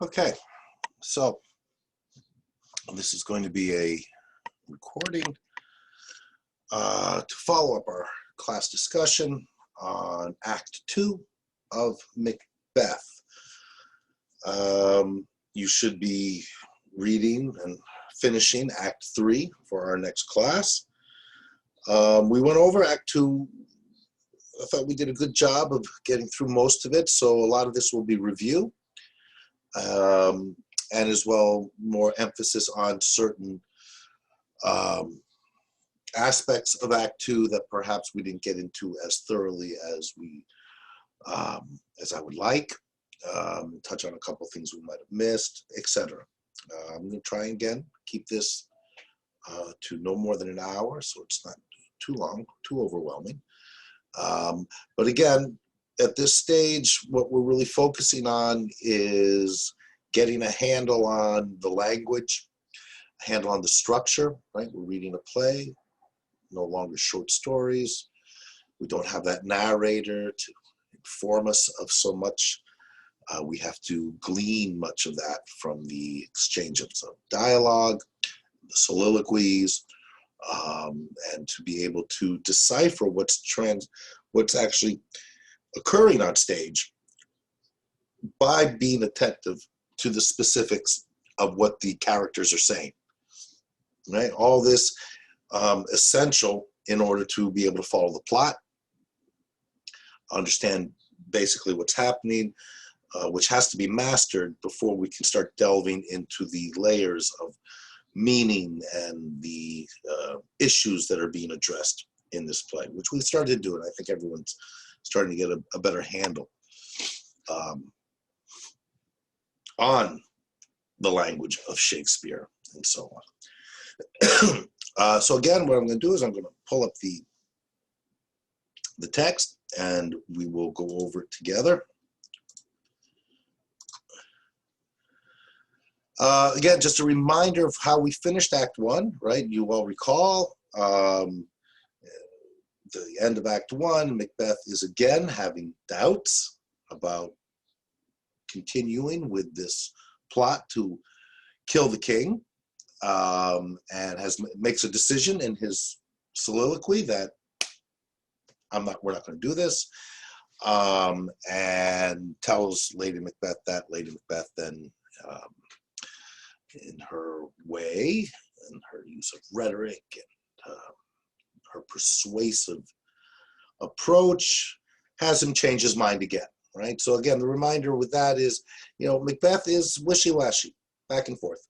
Okay, so this is going to be a recording to follow up our class discussion on Act II of Macbeth. You should be reading and finishing Act III for our next class. We went over Act II. I thought we did a good job of getting through most of it, so a lot of this will be review. And as well, more emphasis on certain aspects of Act II that perhaps we didn't get into as thoroughly as I would like. Touch on a couple things we might have missed, etc. I'm going to try again, keep this to no more than an hour, so it's not too long, too overwhelming. But again, at this stage, what we're really focusing on is getting a handle on the language, a handle on the structure, right? We're reading a play, no longer short stories. We don't have that narrator to inform us of so much. We have to glean much of that from the exchange of some dialogue, the soliloquies, and to be able to decipher what's actually occurring on stage by being attentive to the specifics of what the characters are saying, right? All this essential in order to be able to follow the plot, understand basically what's happening, which has to be mastered before we can start delving into the layers of meaning and the issues that are being addressed in this play, which we started doing. I think everyone's starting to get a better handle on the language of Shakespeare and so on. So again, what I'm going to do is I'm going to pull up the text and we will go over it together. Again, just a reminder of how we finished Act I, right? You all recall the end of Act I, Macbeth is again having doubts about continuing with this plot to kill the king, and makes a decision in his soliloquy that we're not going to do this, and tells Lady Macbeth that. Lady Macbeth then, in her way, and her use of rhetoric and her persuasive approach, has him change his mind again, right? So again, the reminder with that is, Macbeth is wishy-washy, back and forth.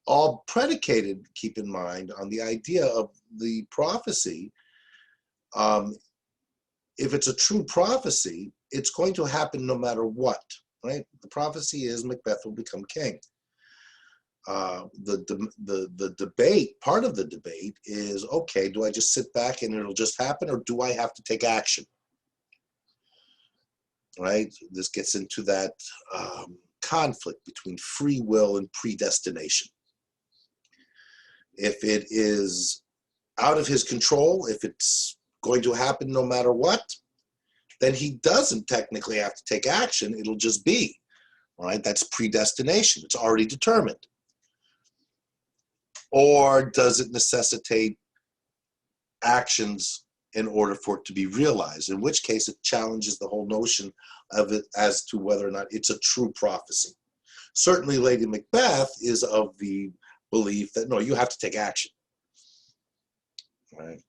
All predicated, keep in mind, on the idea of the prophecy. If it's a true prophecy, it's going to happen no matter what, right? The prophecy is Macbeth will become king. The debate, part of the debate is, okay, do I just sit back and it'll just happen, or do I have to take action? Right? This gets into that conflict between free will and predestination. If it is out of his control, if it's going to happen no matter what, then he doesn't technically have to take action. It'll just be, right? That's predestination. It's already determined. Or does it necessitate actions in order for it to be realized? In which case, it challenges the whole notion of it as to whether or not it's a true prophecy. Certainly, Lady Macbeth is of the belief that, no, you have to take action. Right?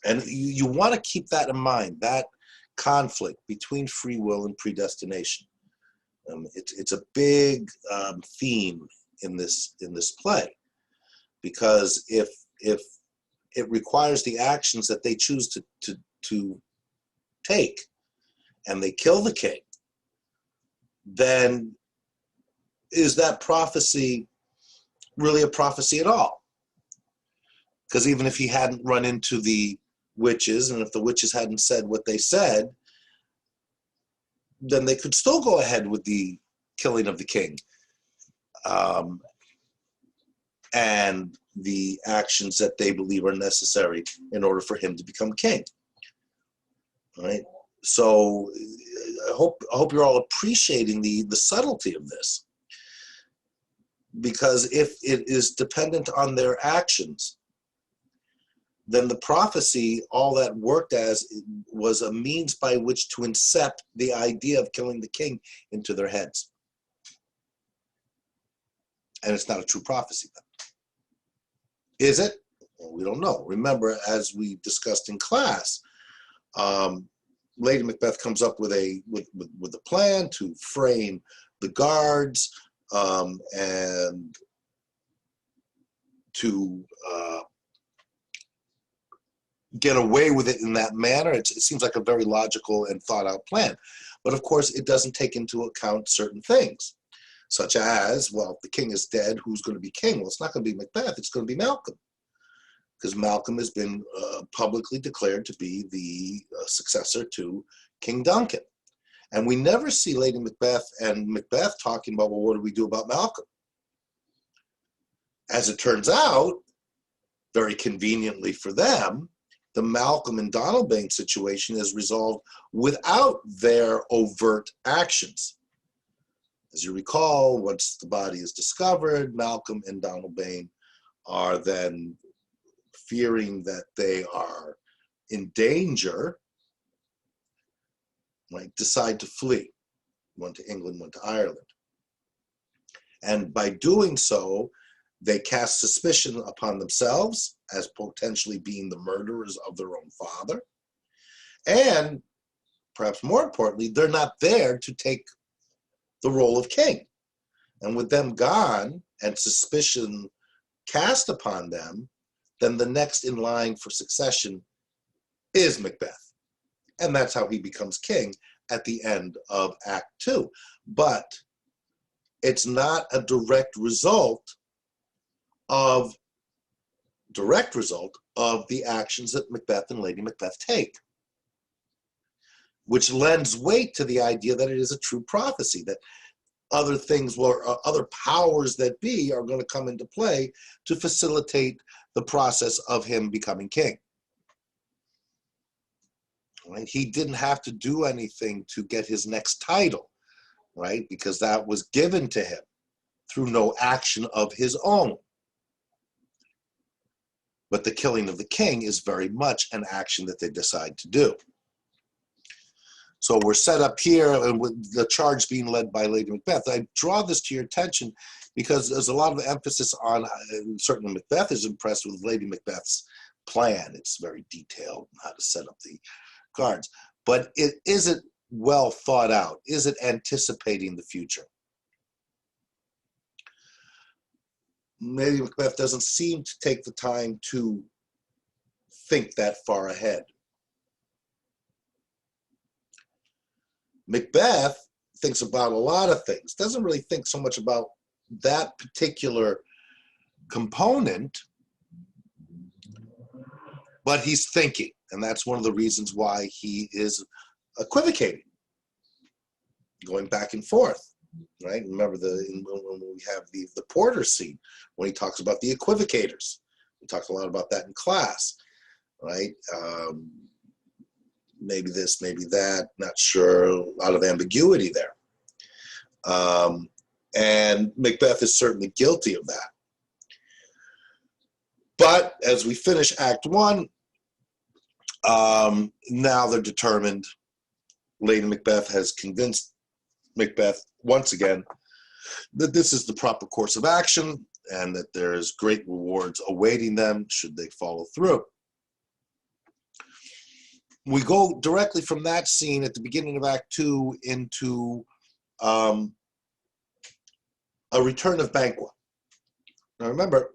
And you want to keep that in mind, that conflict between free will and predestination. It's a big theme in this play, because if it requires the actions that they choose to take, and they kill the king, then is that prophecy really a prophecy at all? Because even if he hadn't run into the witches, and if the witches hadn't said what they said, then they could still go ahead with the killing of the king, and the actions that they believe are necessary in order for him to become king. Right? So hope you're all appreciating the subtlety of this, because if it is dependent on their actions, then the prophecy, all that worked as, was a means by which to incept the idea of killing the king into their heads. And it's not a true prophecy then. Is it? Well, we don't know. Remember, as we discussed in class, Lady Macbeth comes up with a plan to frame the guards and to get away with it in that manner. It seems like a very logical and thought out plan. But of course, it doesn't take into account certain things, such as, well, if the king is dead, who's going to be king? Well, it's not going to be Macbeth, it's going to be Malcolm. Because Malcolm has been publicly declared to be the successor to King Duncan. And we never see Lady Macbeth and Macbeth talking about, well, what do we do about Malcolm? As it turns out, very conveniently for them, the Malcolm and Donalbain situation is resolved without their overt actions. As you recall, once the body is discovered, Malcolm and Donalbain are then, fearing that they are in danger, right, decide to flee. One to England, one to Ireland. And by doing so, they cast suspicion upon themselves as potentially being the murderers of their own father. And perhaps more importantly, they're not there to take the role of king. And with them gone and suspicion cast upon them, then the next in line for succession is Macbeth. And that's how he becomes king at the end of Act II. But it's not a direct result of the actions that Macbeth and Lady Macbeth take, which lends weight to the idea that it is a true prophecy, that other things, other powers that be, are going to come into play to facilitate the process of him becoming king. Right? He didn't have to do anything to get his next title, right? Because that was given to him through no action of his own. But the killing of the king is very much an action that they decide to do. So we're set up here, and with the charge being led by Lady Macbeth. I draw this to your attention because there's a lot of emphasis on, certainly Macbeth is impressed with Lady Macbeth's plan. It's very detailed how to set up the guards. But is it well thought out? Is it anticipating the future? Lady Macbeth doesn't seem to take the time to think that far ahead. Macbeth thinks about a lot of things, doesn't really think so much about that particular component, but he's thinking, and that's one of the reasons why he is equivocating, going back and forth, right? Remember when we have the Porter scene, when he talks about the equivocators. We talked a lot about that in class, right? Maybe this, maybe that, not sure, a lot of ambiguity there. And Macbeth is certainly guilty of that. But as we finish Act I, now they're determined. Lady Macbeth has convinced Macbeth once again that this is the proper course of action and that there's great rewards awaiting them should they follow through. We go directly from that scene at the beginning of Act II into a return of Banquo. Now remember,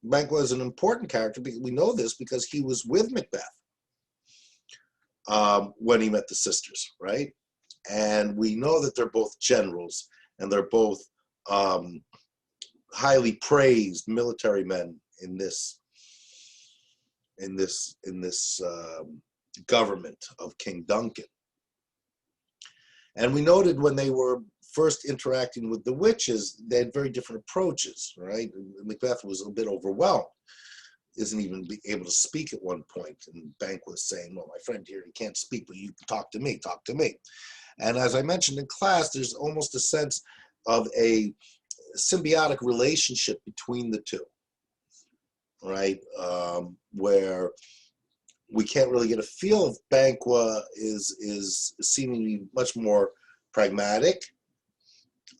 Banquo is an important character. We know this because he was with Macbeth when he met the sisters, right? And we know that they're both generals and they're both highly praised military men in this government of King Duncan. And we noted when they were first interacting with the witches, they had very different approaches, right? Macbeth was a bit overwhelmed, isn't even able to speak at one point. And Banquo was saying, well, my friend here, he can't speak, but you can talk to me, talk to me. And as I mentioned in class, there's almost a sense of a symbiotic relationship between the two, right? Where we can't really get a feel of Banquo is seemingly much more pragmatic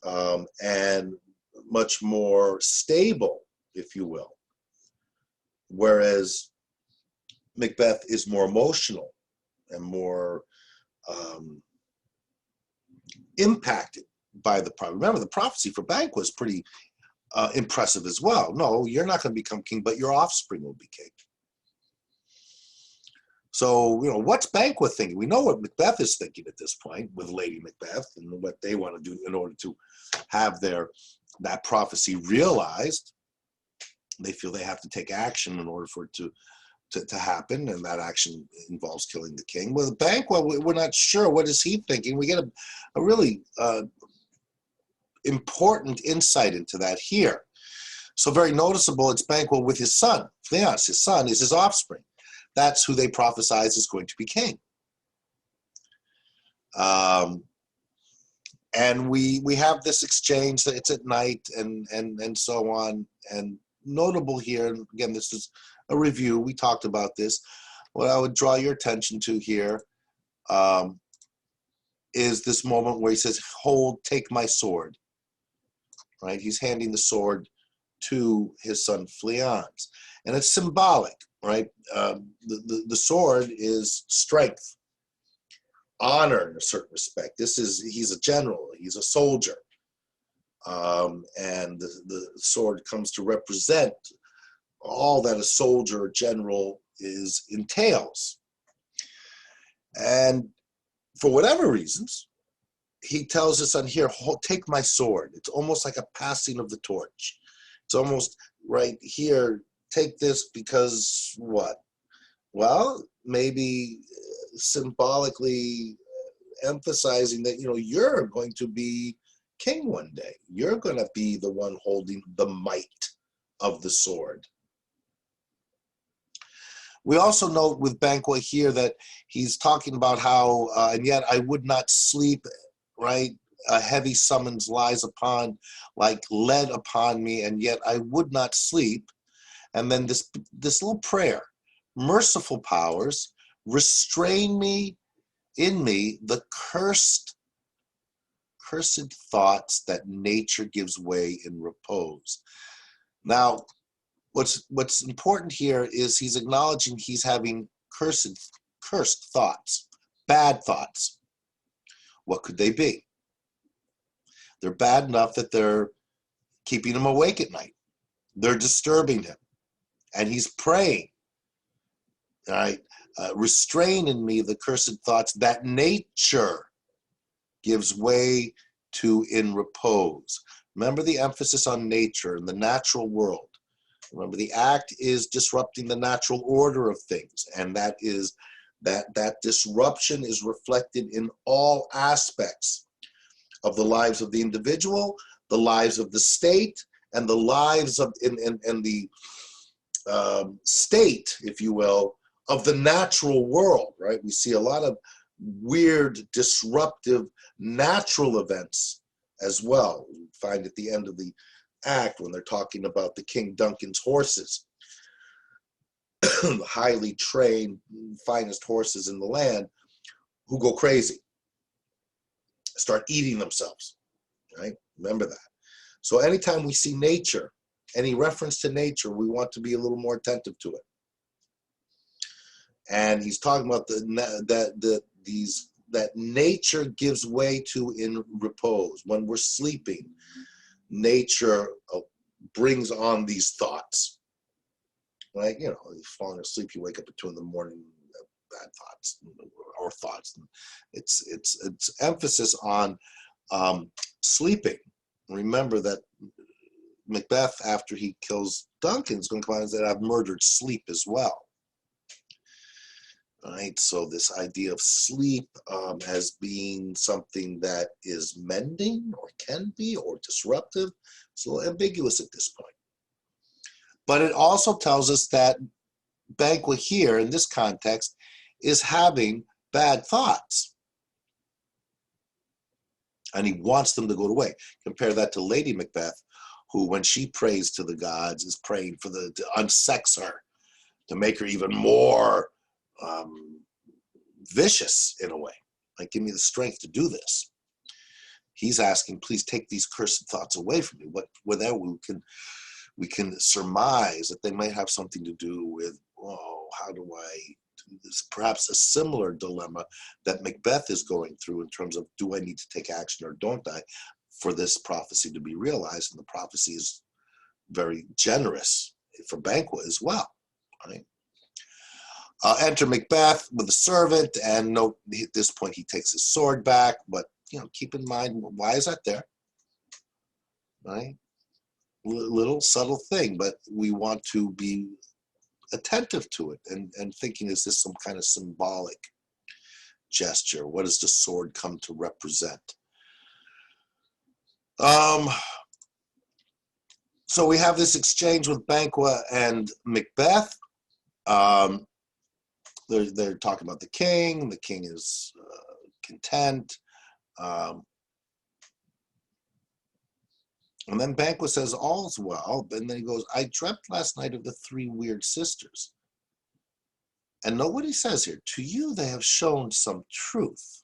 and much more stable, if you will. Whereas Macbeth is more emotional and more impacted by the prophecy. Remember, the prophecy for Banquo is pretty impressive as well. No, you're not going to become king, but your offspring will be king. So, you know, what's Banquo thinking? We know what Macbeth is thinking at this point with Lady Macbeth and what they want to do in order to have that prophecy realized. They feel they have to take action in order for it to happen, and that action involves killing the king. With Banquo, we're not sure. What is he thinking? We get a really important insight into that here. So very noticeable, it's Banquo with his son. Yes, his son is his offspring. That's who they prophesize is going to be king. And we have this exchange. It's at night and so on. And notable here, and again, this is a review. We talked about this. What I would draw your attention to here is this moment where he says, "Hold, take my sword." Right? He's handing the sword to his son Fleance, and it's symbolic. Right? The sword is strength, honor in a certain respect. He's a general. He's a soldier. And the sword comes to represent all that a soldier or general entails. And for whatever reasons, he tells his son, "Here, take my sword." It's almost like a passing of the torch. It's almost right here, take this because what? Well, maybe symbolically emphasizing that, you know, you're going to be king one day. You're going to be the one holding the might of the sword. We also note with Banquo here that he's talking about how, and yet I would not sleep, right? A heavy summons lies like lead upon me, and yet I would not sleep. And then this little prayer: "Merciful powers, restrain in me the cursed thoughts that nature gives way in repose." Now, what's important here is he's acknowledging he's having cursed thoughts, bad thoughts. What could they be? They're bad enough that they're keeping him awake at night. They're disturbing him. And he's praying, right? Restrain in me the cursed thoughts that nature gives way to in repose. Remember the emphasis on nature and the natural world. Remember, the act is disrupting the natural order of things, and that disruption is reflected in all aspects of the lives of the individual, the lives of the state, and the lives of and the state, if you will, of the natural world. Right? We see a lot of weird, disruptive natural events as well. We find at the end of the act when they're talking about the King Duncan's horses, highly trained, finest horses in the land, who go crazy, start eating themselves, right? Remember that. So anytime we see nature, any reference to nature, we want to be a little more attentive to it. And he's talking about that nature gives way to in repose. When we're sleeping, nature brings on these thoughts. Right? You know, you're falling asleep, you wake up at 2 a.m, bad thoughts or thoughts. It's emphasis on sleeping. Remember that Macbeth, after he kills Duncan, is going to come out and say, "I've murdered sleep as well." Right? So this idea of sleep as being something that is mending or can be or disruptive, it's a little ambiguous at this point. But it also tells us that Banquo here, in this context, is having bad thoughts. and he wants them to go away. Compare that to Lady Macbeth, who, when she prays to the gods, is praying for to unsex her, to make her even more vicious in a way. Like, give me the strength to do this. He's asking, please take these cursed thoughts away from me. Without we can surmise that they might have something to do with, oh, how do I do this? Perhaps a similar dilemma that Macbeth is going through in terms of, do I need to take action or don't I for this prophecy to be realized? And the prophecy is very generous for Banquo as well, right? Enter Macbeth with a servant, and note at this point he takes his sword back, but keep in mind, why is that there? Right? Little subtle thing, but we want to be attentive to it and thinking, is this some kind of symbolic gesture? What does the sword come to represent? So we have this exchange with Banquo and Macbeth. They're talking about the king. The king is content. And then Banquo says, all's well. And then he goes, I dreamt last night of the 3 weird sisters. And note what he says here. To you, they have shown some truth.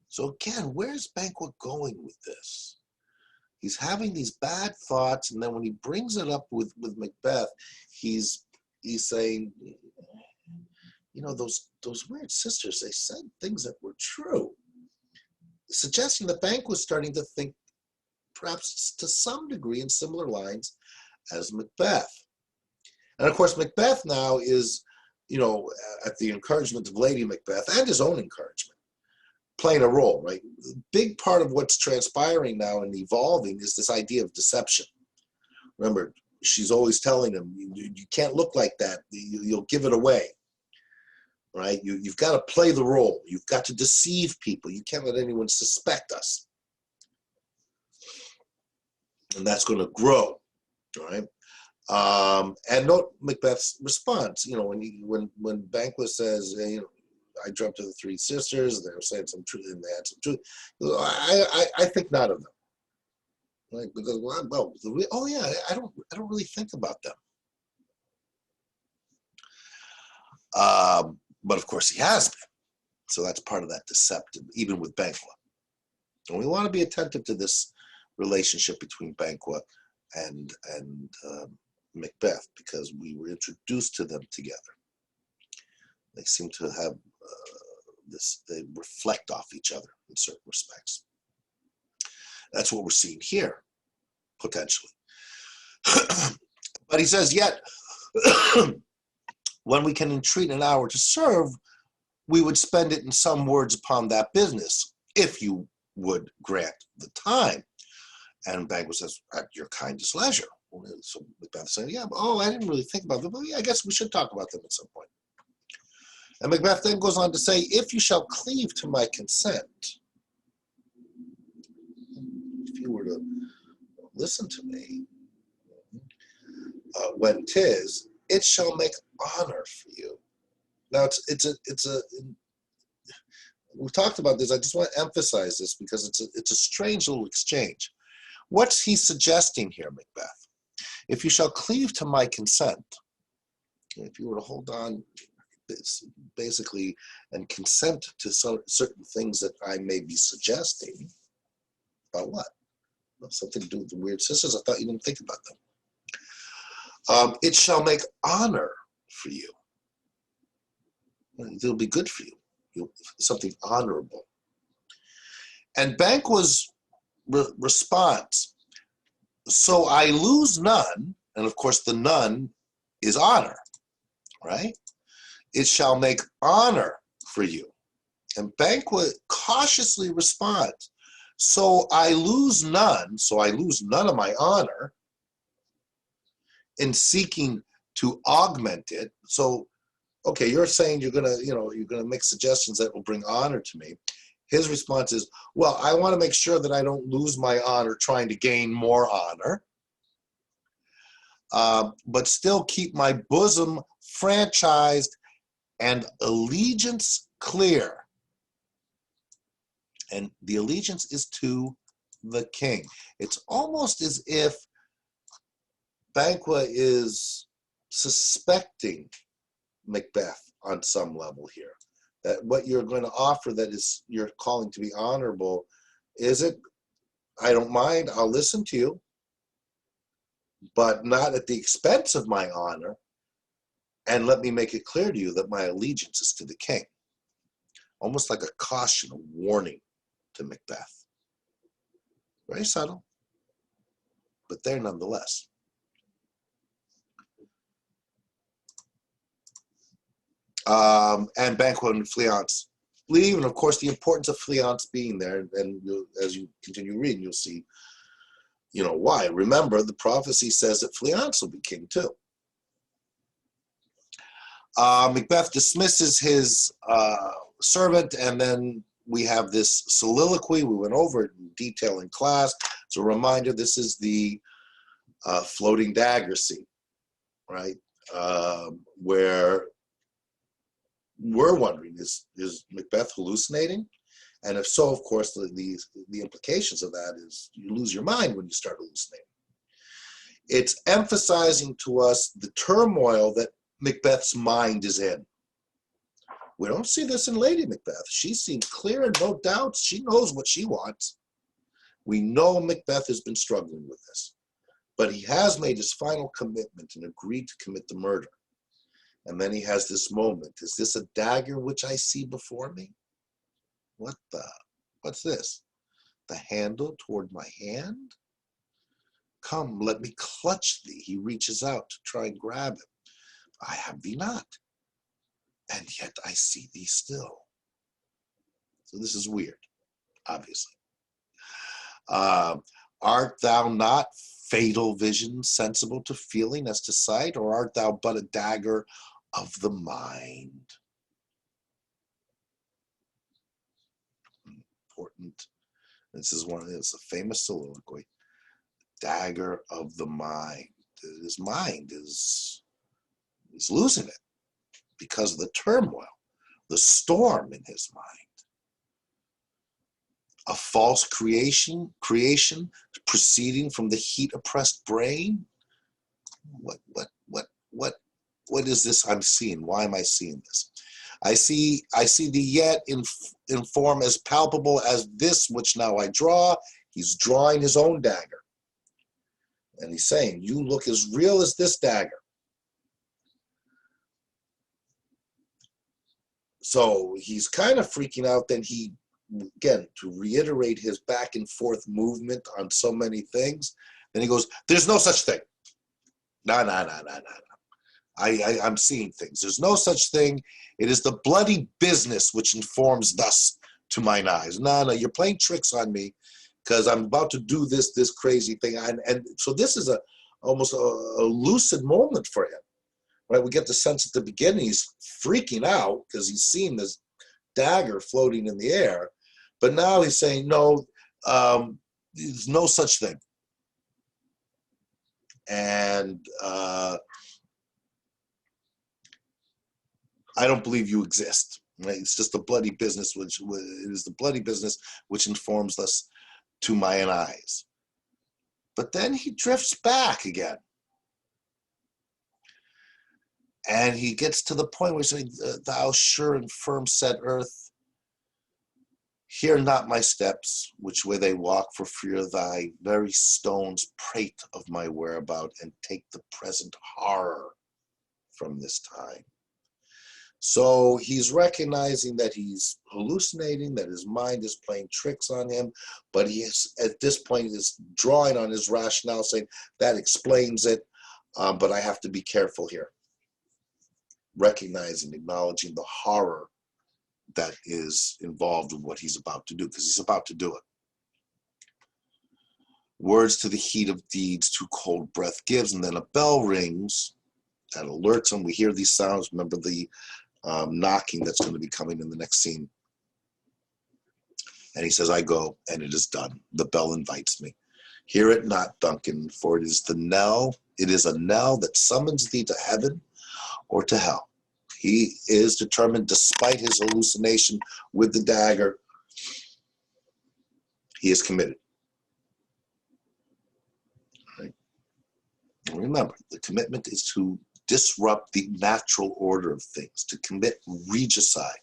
So again, where's Banquo going with this? He's having these bad thoughts, and then when he brings it up with Macbeth, he's saying, those weird sisters, they said things that were true, suggesting that Banquo was starting to think, perhaps to some degree, in similar lines as Macbeth. And of course, Macbeth now is, at the encouragement of Lady Macbeth and his own encouragement, playing a role, right? A big part of what's transpiring now and evolving is this idea of deception. Remember, she's always telling him, you can't look like that. You'll give it away, right? You've got to play the role. You've got to deceive people. You can't let anyone suspect us. And that's going to grow, right? And note Macbeth's response. When Banquo says, I dreamt of the 3 sisters, they were saying some truth, and they had some truth. I think not of them. Right? Because I don't really think about them. But of course he has been. So that's part of that deceptive, even with Banquo. And we want to be attentive to this relationship between Banquo and Macbeth, because we were introduced to them together. They seem to have they reflect off each other in certain respects. That's what we're seeing here, potentially. But he says, yet, when we can entreat an hour to serve, we would spend it in some words upon that business, if you would grant the time. And Banquo says, at your kindest leisure. So Macbeth said, I didn't really think about them, but I guess we should talk about them at some point. And Macbeth then goes on to say, if you shall cleave to my consent, if you were to listen to me, when 'tis, it shall make honor for you. Now we've talked about this. I just want to emphasize this because it's a strange little exchange. What's he suggesting here, Macbeth? If you shall cleave to my consent, if you were to hold on, basically, and consent to certain things that I may be suggesting, about what? Well, something to do with the weird sisters. I thought you didn't think about them. It shall make honor for you. It'll be good for you. Something honorable. And Banquo's response, so I lose none, and of course the none is honor, right? It shall make honor for you. And Banquo cautiously responds, so I lose none of my honor in seeking to augment it. So, okay, you're saying you're gonna make suggestions that will bring honor to me. His response is, well, I want to make sure that I don't lose my honor trying to gain more honor, but still keep my bosom franchised and allegiance clear. And the allegiance is to the king. It's almost as if Banquo is suspecting Macbeth on some level here. That what you're going to offer that is you're calling to be honorable, is it? I don't mind, I'll listen to you, but not at the expense of my honor. And let me make it clear to you that my allegiance is to the king. Almost like a caution, a warning to Macbeth. Very subtle, but there nonetheless. And Banquo and Fleance leave, and of course the importance of Fleance being there, and as you continue reading, you'll see, you know, why. Remember, the prophecy says that Fleance will be king too. Macbeth dismisses his servant, and then we have this soliloquy. We went over it in detail in class. It's a reminder, this is the floating dagger scene, right? Where we're wondering, is Macbeth hallucinating? And if so, of course, the implications of that is you lose your mind when you start hallucinating. It's emphasizing to us the turmoil that Macbeth's mind is in. We don't see this in Lady Macbeth. She seems clear and no doubts. She knows what she wants. We know Macbeth has been struggling with this, but he has made his final commitment and agreed to commit the murder. And then he has this moment. Is this a dagger which I see before me? What's this? The handle toward my hand? Come, let me clutch thee. He reaches out to try and grab him. I have thee not, and yet I see thee still. So this is weird, obviously. Art thou not, fatal vision, sensible to feeling as to sight, or art thou but a dagger of the mind? Important. This is it's a famous soliloquy. Dagger of the mind. His mind is losing it because of the turmoil, the storm in his mind. A false creation proceeding from the heat oppressed brain. What is this I'm seeing? Why am I seeing this? I see thee yet in form as palpable as this which now I draw. He's drawing his own dagger. And he's saying, you look as real as this dagger. So he's kind of freaking out. Then he, again, to reiterate his back and forth movement on so many things, then he goes, there's no such thing. No. I'm seeing things. There's no such thing. It is the bloody business which informs thus to mine eyes. No, you're playing tricks on me because I'm about to do this crazy thing. And so this is almost a lucid moment for him. Right? We get the sense at the beginning he's freaking out because he's seeing this dagger floating in the air. But now he's saying, no, there's no such thing. And I don't believe you exist. Right? It's just the bloody business, it is the bloody business which informs us to mine eyes. But then he drifts back again. And he gets to the point where he's saying, thou sure and firm set earth, hear not my steps, which way they walk, for fear thy very stones prate of my whereabout, and take the present horror from this time. So he's recognizing that he's hallucinating, that his mind is playing tricks on him, but he is, at this point, is drawing on his rationale, saying, that explains it, but I have to be careful here. Recognizing, acknowledging the horror that is involved with what he's about to do, because he's about to do it. Words to the heat of deeds, too cold breath gives, and then a bell rings that alerts him. We hear these sounds. Remember the knocking that's going to be coming in the next scene. And he says, I go, and it is done. The bell invites me. Hear it not, Duncan, for it is the knell. It is a knell that summons thee to heaven or to hell. He is determined, despite his hallucination with the dagger, he is committed. Right? And remember, the commitment is to disrupt the natural order of things, to commit regicide,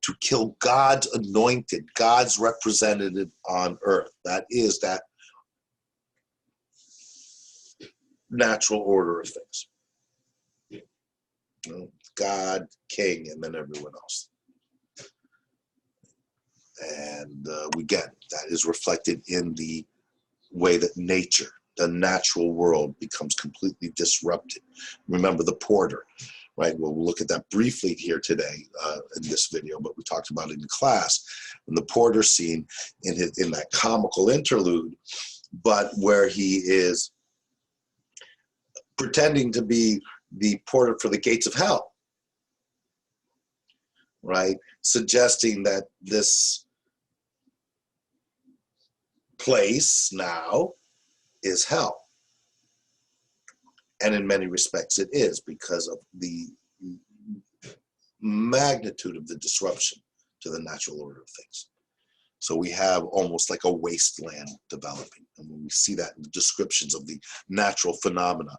to kill God's anointed, God's representative on earth. That is that natural order of things. You know, God, king, and then everyone else. And again, that is reflected in the way that nature, the natural world, becomes completely disrupted. Remember the porter, right? Well, we'll look at that briefly here today in this video, but we talked about it in class. And the porter scene in that comical interlude, but where he is pretending to be the porter for the gates of hell, right? Suggesting that this place now is hell. And in many respects it is, because of the magnitude of the disruption to the natural order of things. So we have almost like a wasteland developing. And when we see that in the descriptions of the natural phenomena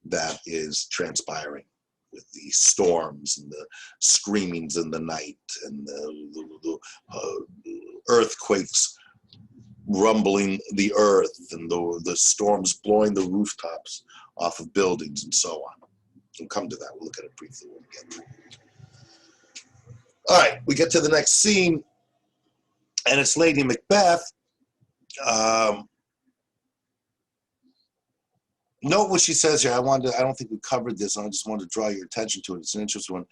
that is transpiring, with the storms and the screamings in the night and the earthquakes rumbling the earth, and the storms blowing the rooftops off of buildings and so on. We'll come to that. We'll look at it briefly when we get there. All right, we get to the next scene, and it's Lady Macbeth. Note what she says here. I don't think we covered this, and I just wanted to draw your attention to it. It's an interesting one.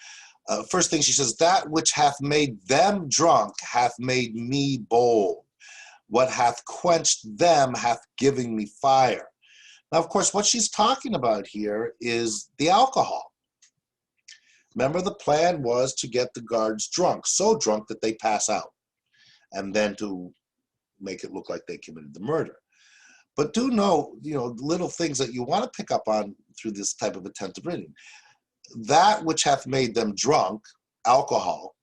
First thing she says, that which hath made them drunk hath made me bold. What hath quenched them hath given me fire. Now, of course, what she's talking about here is the alcohol. Remember, the plan was to get the guards drunk, so drunk that they pass out, and then to make it look like they committed the murder. But do know, little things that you want to pick up on through this type of attentive reading. That which hath made them drunk, alcohol,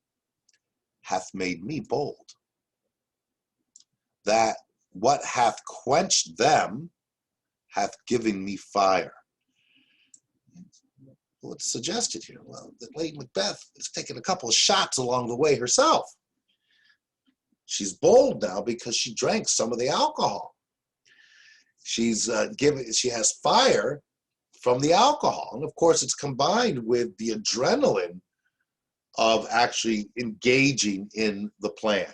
hath made me bold. That what hath quenched them hath given me fire. What's suggested here? Well, that Lady Macbeth has taken a couple of shots along the way herself. She's bold now because she drank some of the alcohol. She has fire from the alcohol. And of course, it's combined with the adrenaline of actually engaging in the plan.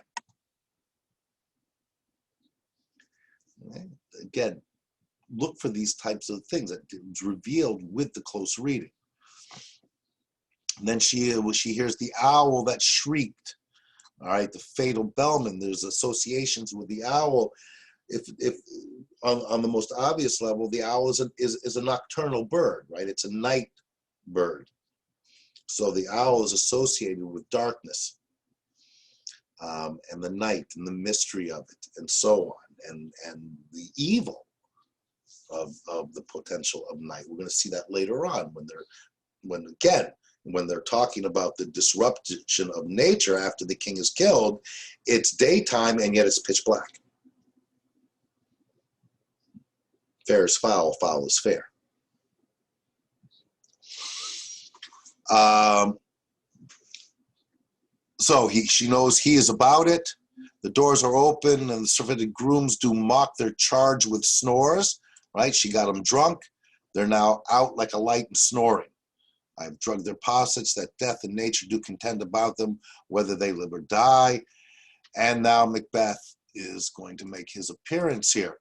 Again, look for these types of things that is revealed with the close reading. And then she hears the owl that shrieked. All right, the fatal bellman. There's associations with the owl. If on the most obvious level, the owl is a nocturnal bird, right? It's a night bird. So the owl is associated with darkness, and the night and the mystery of it, and so on, and the evil of the potential of night. We're going to see that later on when they're talking about the disruption of nature after the king is killed. It's daytime and yet it's pitch black. Fair is foul, foul is fair. So she knows he is about it. The doors are open, and the surfeited grooms do mock their charge with snores. Right? She got them drunk. They're now out like a light and snoring. I've drugged their possets, that death and nature do contend about them, whether they live or die. And now Macbeth is going to make his appearance here.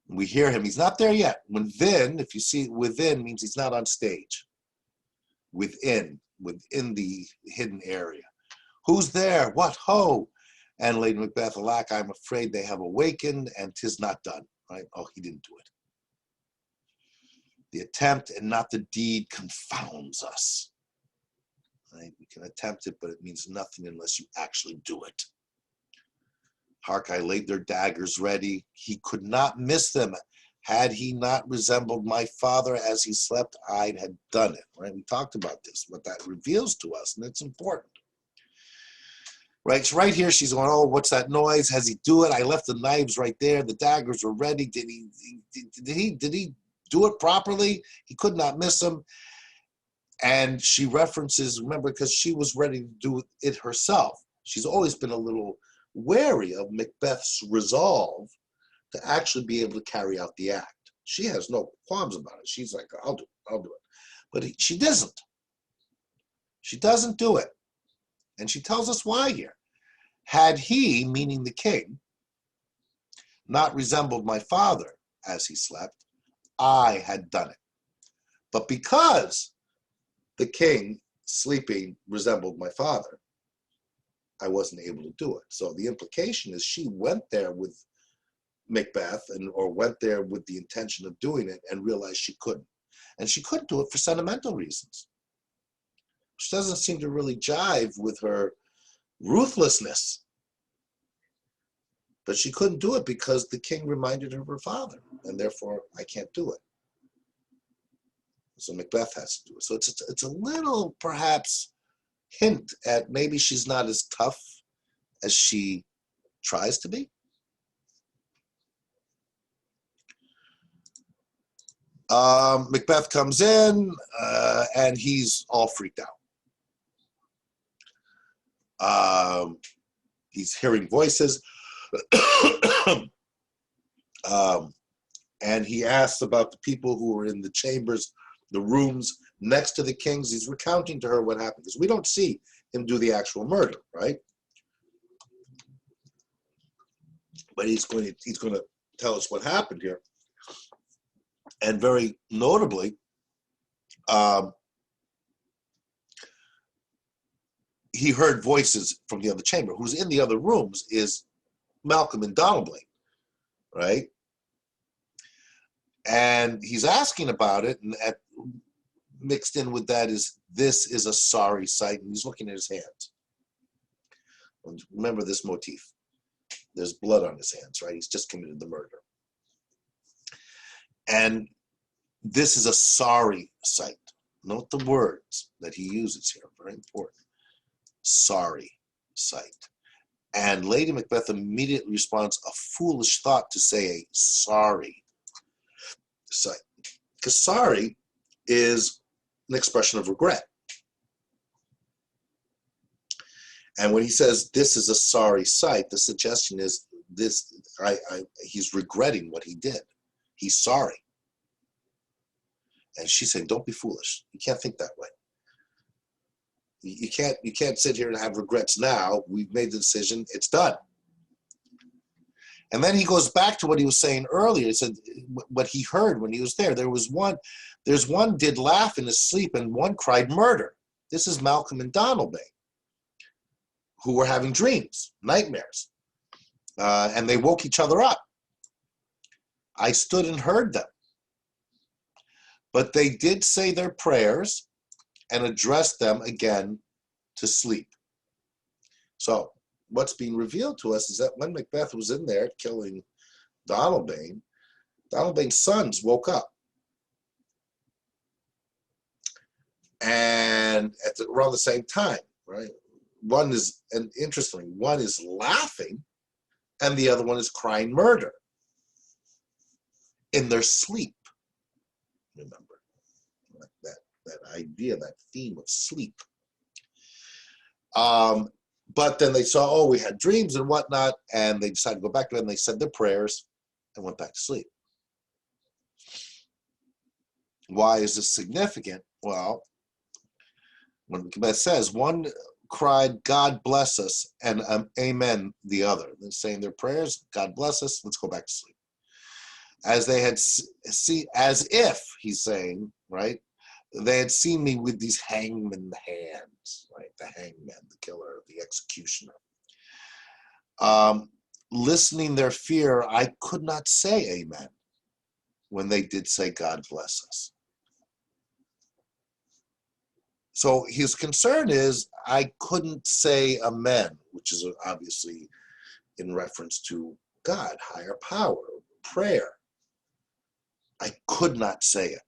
We hear him. He's not there yet. Within, if you see within, means he's not on stage. Within the hidden area. Who's there? What ho? And Lady Macbeth, alack, I'm afraid they have awakened, and 'tis not done. Right? Oh, he didn't do it. The attempt and not the deed confounds us. Right? We can attempt it, but it means nothing unless you actually do it. Hark, I laid their daggers ready. He could not miss them. Had he not resembled my father as he slept, I'd have done it. Right? We talked about this, what that reveals to us, and it's important. Right, so right here she's going, oh, what's that noise? Has he do it? I left the knives right there. The daggers were ready. Did he do it properly? He could not miss them. And she references, remember, because she was ready to do it herself. She's always been a little wary of Macbeth's resolve to actually be able to carry out the act. She has no qualms about it. She's like, I'll do it. But she doesn't. She doesn't do it. And she tells us why here. Had he, meaning the king, not resembled my father as he slept, I had done it. But because the king sleeping resembled my father, I wasn't able to do it. So the implication is she went there with Macbeth or went there with the intention of doing it and realized she couldn't. And she couldn't do it for sentimental reasons, which doesn't seem to really jive with her ruthlessness. But she couldn't do it because the king reminded her of her father, and therefore I can't do it. So Macbeth has to do it. So it's a little, perhaps, hint at maybe she's not as tough as she tries to be. Macbeth comes in, and he's all freaked out. He's hearing voices. And he asks about the people who were in the chambers, the rooms next to the king's. He's recounting to her what happened, because we don't see him do the actual murder, right? But he's going to tell us what happened here. And very notably, he heard voices from the other chamber. Who's in the other rooms is Malcolm and Donalbain, right? And he's asking about it, and mixed in with that is, this is a sorry sight, and he's looking at his hands. Remember this motif. There's blood on his hands, right? He's just committed the murder. And this is a sorry sight. Note the words that he uses here, very important. Sorry sight. And Lady Macbeth immediately responds, a foolish thought to say a sorry sight. Because sorry is an expression of regret. And when he says this is a sorry sight, the suggestion is he's regretting what he did. He's sorry. And she's saying, don't be foolish. You can't think that way. You can't sit here and have regrets now. We've made the decision. It's done. And then he goes back to what he was saying earlier. He said what he heard when he was there. There's one did laugh in his sleep, and one cried murder. This is Malcolm and Donalbain, who were having dreams, nightmares. And they woke each other up. I stood and heard them. But they did say their prayers and addressed them again to sleep. So what's being revealed to us is that when Macbeth was in there killing Donalbain, Donalbain's sons woke up. And around the same time, right? One is, and interestingly, one is laughing and the other one is crying murder in their sleep. Remember, like that idea, that theme of sleep. But then they saw, oh, we had dreams and whatnot, and they decided to go back to it, and they said their prayers and went back to sleep. Why is this significant? Well, when Macbeth says, one cried, God bless us, and amen the other. They're saying their prayers, God bless us, let's go back to sleep. As they had as if, he's saying, right, they had seen me with these hangman hands, right, the hangman, the killer, the executioner. Listening their fear, I could not say amen when they did say God bless us. So his concern is, I couldn't say amen, which is obviously in reference to God, higher power, prayer. I could not say it.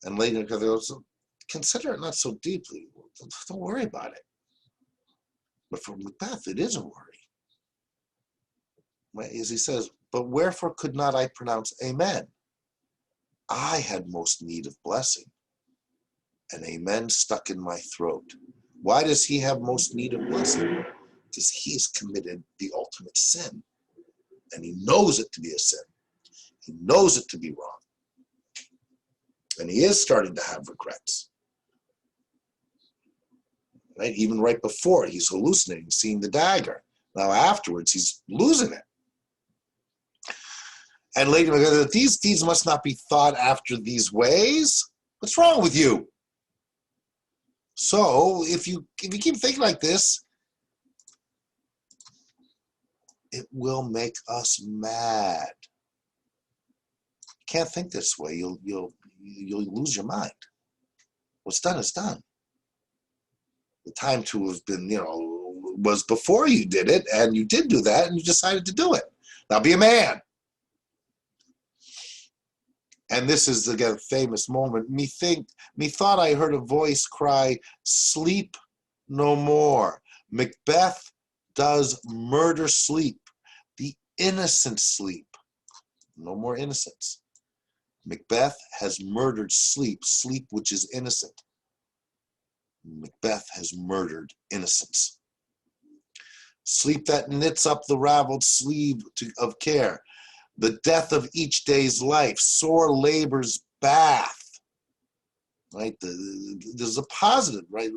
And later, because they also consider it not so deeply. Don't worry about it. But for Macbeth, it is a worry. Right? As he says, but wherefore could not I pronounce amen? I had most need of blessing, and amen stuck in my throat. Why does he have most need of blessing? Because he's committed the ultimate sin, and he knows it to be a sin. He knows it to be wrong. And he is starting to have regrets. Right? Even right before, he's hallucinating, seeing the dagger. Now afterwards, he's losing it. And Lady Macbeth, these deeds must not be thought after these ways. What's wrong with you? So if you keep thinking like this, it will make us mad. You can't think this way. You'll lose your mind. What's done is done. The time to have been, was before you did it, and you did do that, and you decided to do it. Now be a man. And this is, again, a famous moment. Methought I heard a voice cry, sleep no more. Macbeth does murder sleep. The innocent sleep. No more innocence. Macbeth has murdered sleep, sleep which is innocent. Macbeth has murdered innocence. Sleep that knits up the raveled sleeve of care. The death of each day's life, sore labor's bath. Right? There's a positive, right?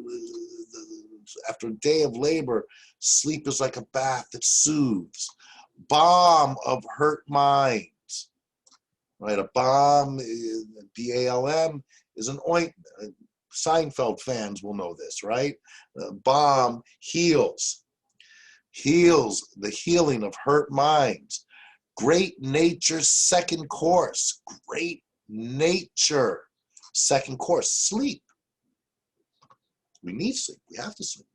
After a day of labor, sleep is like a bath that soothes. Balm of hurt minds. Right? A balm, B-A-L-M, is an ointment. Seinfeld fans will know this, right? Balm heals the healing of hurt minds. Great nature's second course. Great nature. Second course. Sleep. We need sleep. We have to sleep.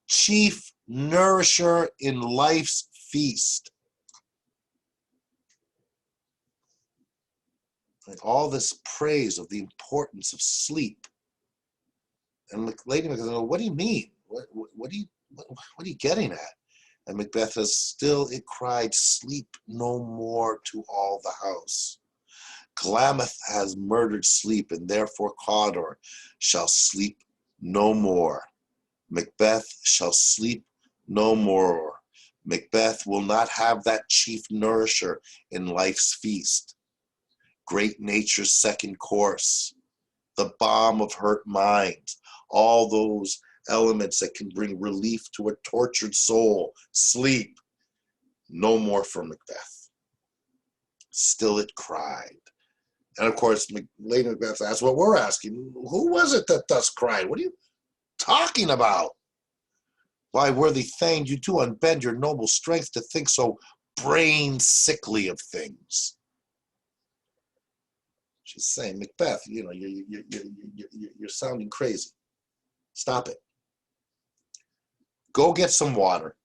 Chief nourisher in life's feast. Like all this praise of the importance of sleep. And Lady Macbeth goes, what do you mean? What are you getting at? And Macbeth says, still it cried, sleep no more to all the house. Glamoth has murdered sleep, and therefore Cawdor shall sleep no more. Macbeth shall sleep no more. Macbeth will not have that chief nourisher in life's feast. Great nature's second course, the balm of hurt minds, all those elements that can bring relief to a tortured soul. Sleep. No more for Macbeth. Still it cried. And of course, Lady Macbeth asked what we're asking. Who was it that thus cried? What are you talking about? Why, worthy Thane, you do unbend your noble strength to think so brain sickly of things. She's saying, Macbeth, you're sounding crazy. Stop it. Go get some water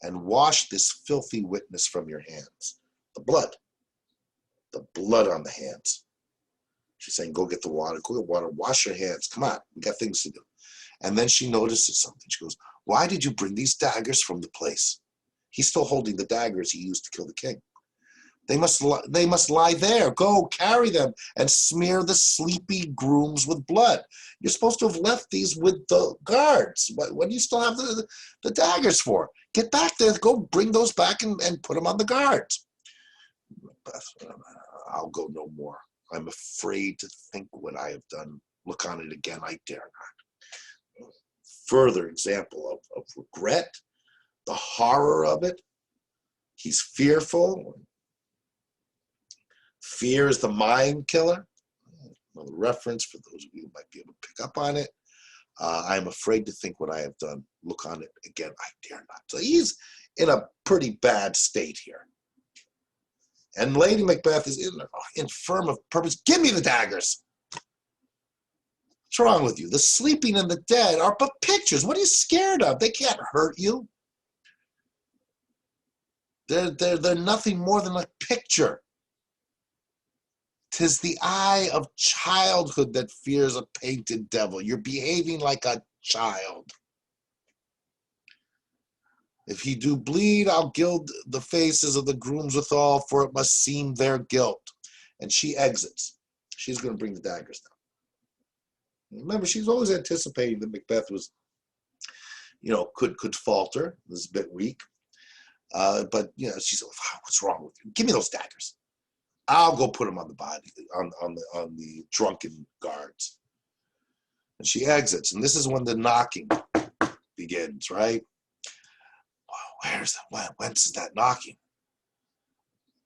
and wash this filthy witness from your hands. The blood on the hands. She's saying, go get the water, wash your hands. Come on, we got things to do. And then she notices something. She goes, why did you bring these daggers from the place? He's still holding the daggers he used to kill the king. They must lie there. Go, carry them, and smear the sleepy grooms with blood. You're supposed to have left these with the guards. What do you still have the daggers for? Get back there. Go bring those back and put them on the guards. I'll go no more. I'm afraid to think what I have done. Look on it again. I dare not. Further example of regret, the horror of it. He's fearful. Fear is the mind killer. Another reference for those of you who might be able to pick up on it. I'm afraid to think what I have done. Look on it again. I dare not. So he's in a pretty bad state here. And Lady Macbeth is infirm of purpose. Give me the daggers. What's wrong with you? The sleeping and the dead are but pictures. What are you scared of? They can't hurt you. They're nothing more than a picture. 'Tis the eye of childhood that fears a painted devil. You're behaving like a child. If he do bleed, I'll gild the faces of the grooms withal, for it must seem their guilt. And she exits. She's going to bring the daggers down. Remember, she's always anticipating that Macbeth was, could falter. Was a bit weak. But, she's like, what's wrong with you? Give me those daggers. I'll go put them on the body, on the drunken guards. And she exits. And this is when the knocking begins, right? Whence is that knocking?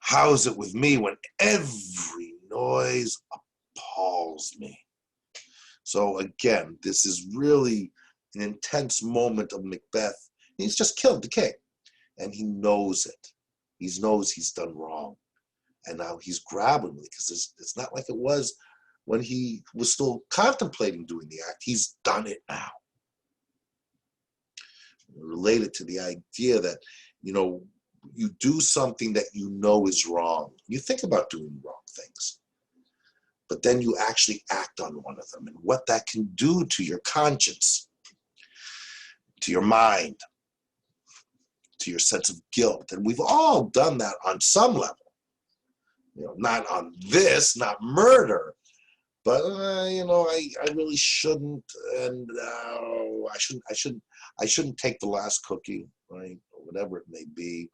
How is it with me when every noise appalls me? So again, this is really an intense moment of Macbeth. He's just killed the king, and he knows it. He knows he's done wrong, and now he's grappling with it, because it's not like it was when he was still contemplating doing the act. He's done it now. Related to the idea that, you do something that you know is wrong. You think about doing wrong things, but then you actually act on one of them, and what that can do to your conscience, to your mind, to your sense of guilt. And we've all done that on some level. Not on this, not murder, but I really shouldn't, and I shouldn't take the last cookie, right, or whatever it may be.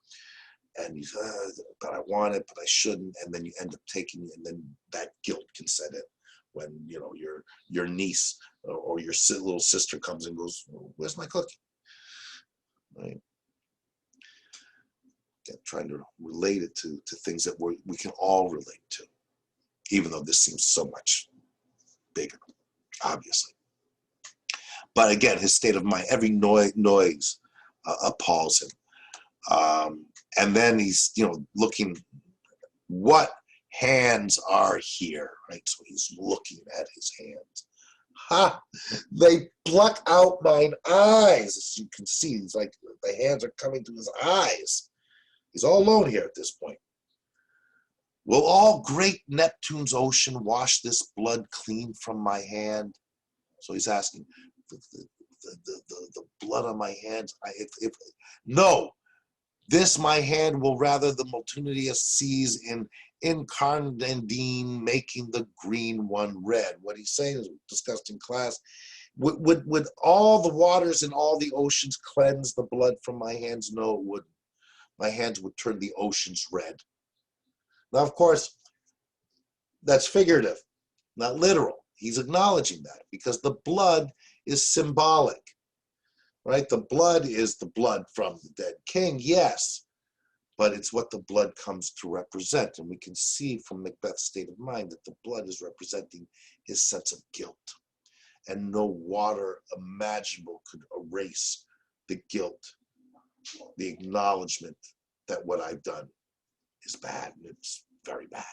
And you say, but I want it, but I shouldn't, and then you end up taking it, and then that guilt can set in when your niece or your little sister comes and goes, "Where's my cookie?" Right? Again, trying to relate it to things that we can all relate to, even though this seems so much bigger, obviously. But again, his state of mind, every noise appalls him. And then he's, looking, what hands are here, right? So he's looking at his hands. Ha! They pluck out mine eyes. As you can see, it's like the hands are coming to his eyes. He's all alone here at this point. Will all great Neptune's ocean wash this blood clean from my hand? So he's asking, the blood on my hands, no. This my hand will rather the multitudinous seas in incarnadine, making the green one red. What he's saying is discussed in class. Would all the waters in all the oceans cleanse the blood from my hands? No, it wouldn't. My hands would turn the oceans red. Now, of course, that's figurative, not literal. He's acknowledging that because the blood is symbolic. Right? The blood is the blood from the dead king, yes, but it's what the blood comes to represent. And we can see from Macbeth's state of mind that the blood is representing his sense of guilt. And no water imaginable could erase the guilt, the acknowledgement that what I've done is bad, and it's very bad.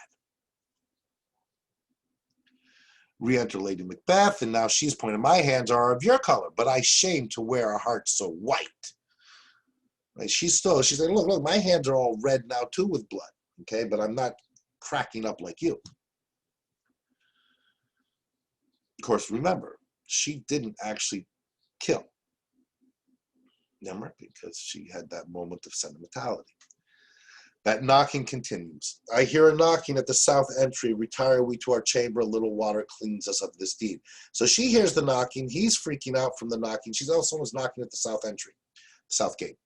Re-enter Lady Macbeth, and now she's pointing, my hands are of your color, but I shame to wear a heart so white. Right? She's saying, look, my hands are all red now too with blood, okay, but I'm not cracking up like you. Of course, remember, she didn't actually kill. Remember, because she had that moment of sentimentality. That knocking continues. I hear a knocking at the south entry. Retire we to our chamber. A little water cleans us of this deed. So she hears the knocking. He's freaking out from the knocking. She's also knocking at the south entry, south gate.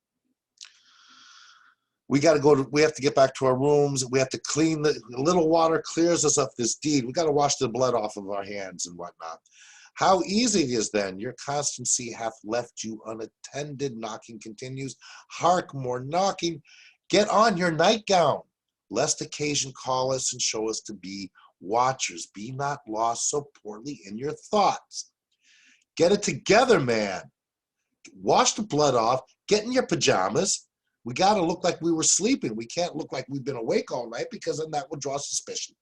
We got to go. We have to get back to our rooms. We have to clean the little water clears us of this deed. We got to wash the blood off of our hands and whatnot. How easy it is then. Your constancy hath left you unattended. Knocking continues. Hark, more knocking. Get on your nightgown, lest occasion call us and show us to be watchers. Be not lost so poorly in your thoughts. Get it together, man. Wash the blood off. Get in your pajamas. We got to look like we were sleeping. We can't look like we've been awake all night, because then that would draw suspicion.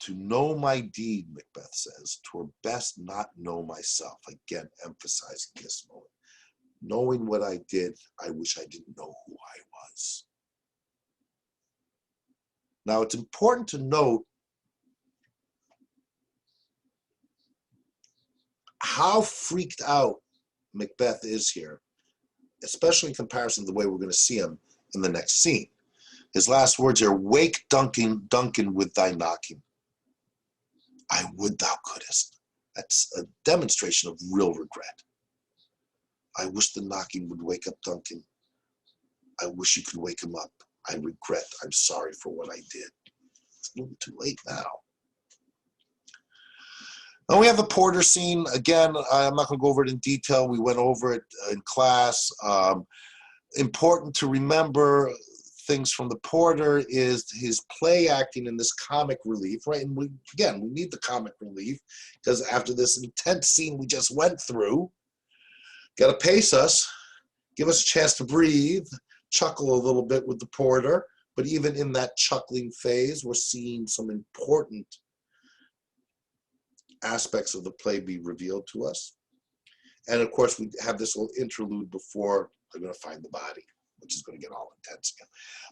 To know my deed, Macbeth says, 'twere best not know myself. Again, emphasizing this moment. Knowing what I did, I wish I didn't know who I was. Now, it's important to note how freaked out Macbeth is here, especially in comparison to the way we're going to see him in the next scene. His last words are, "Wake Duncan, Duncan, with thy knocking. I would thou couldest." That's a demonstration of real regret. I wish the knocking would wake up Duncan. I wish you could wake him up. I regret. I'm sorry for what I did. It's a little too late now. Now we have the porter scene. Again, I'm not going to go over it in detail. We went over it in class. Important to remember things from the porter is his play acting in this comic relief, right? And we need the comic relief because after this intense scene we just went through, got to pace us, give us a chance to breathe, chuckle a little bit with the porter. But even in that chuckling phase, we're seeing some important aspects of the play be revealed to us. And of course, we have this little interlude before they're going to find the body, which is going to get all intense again.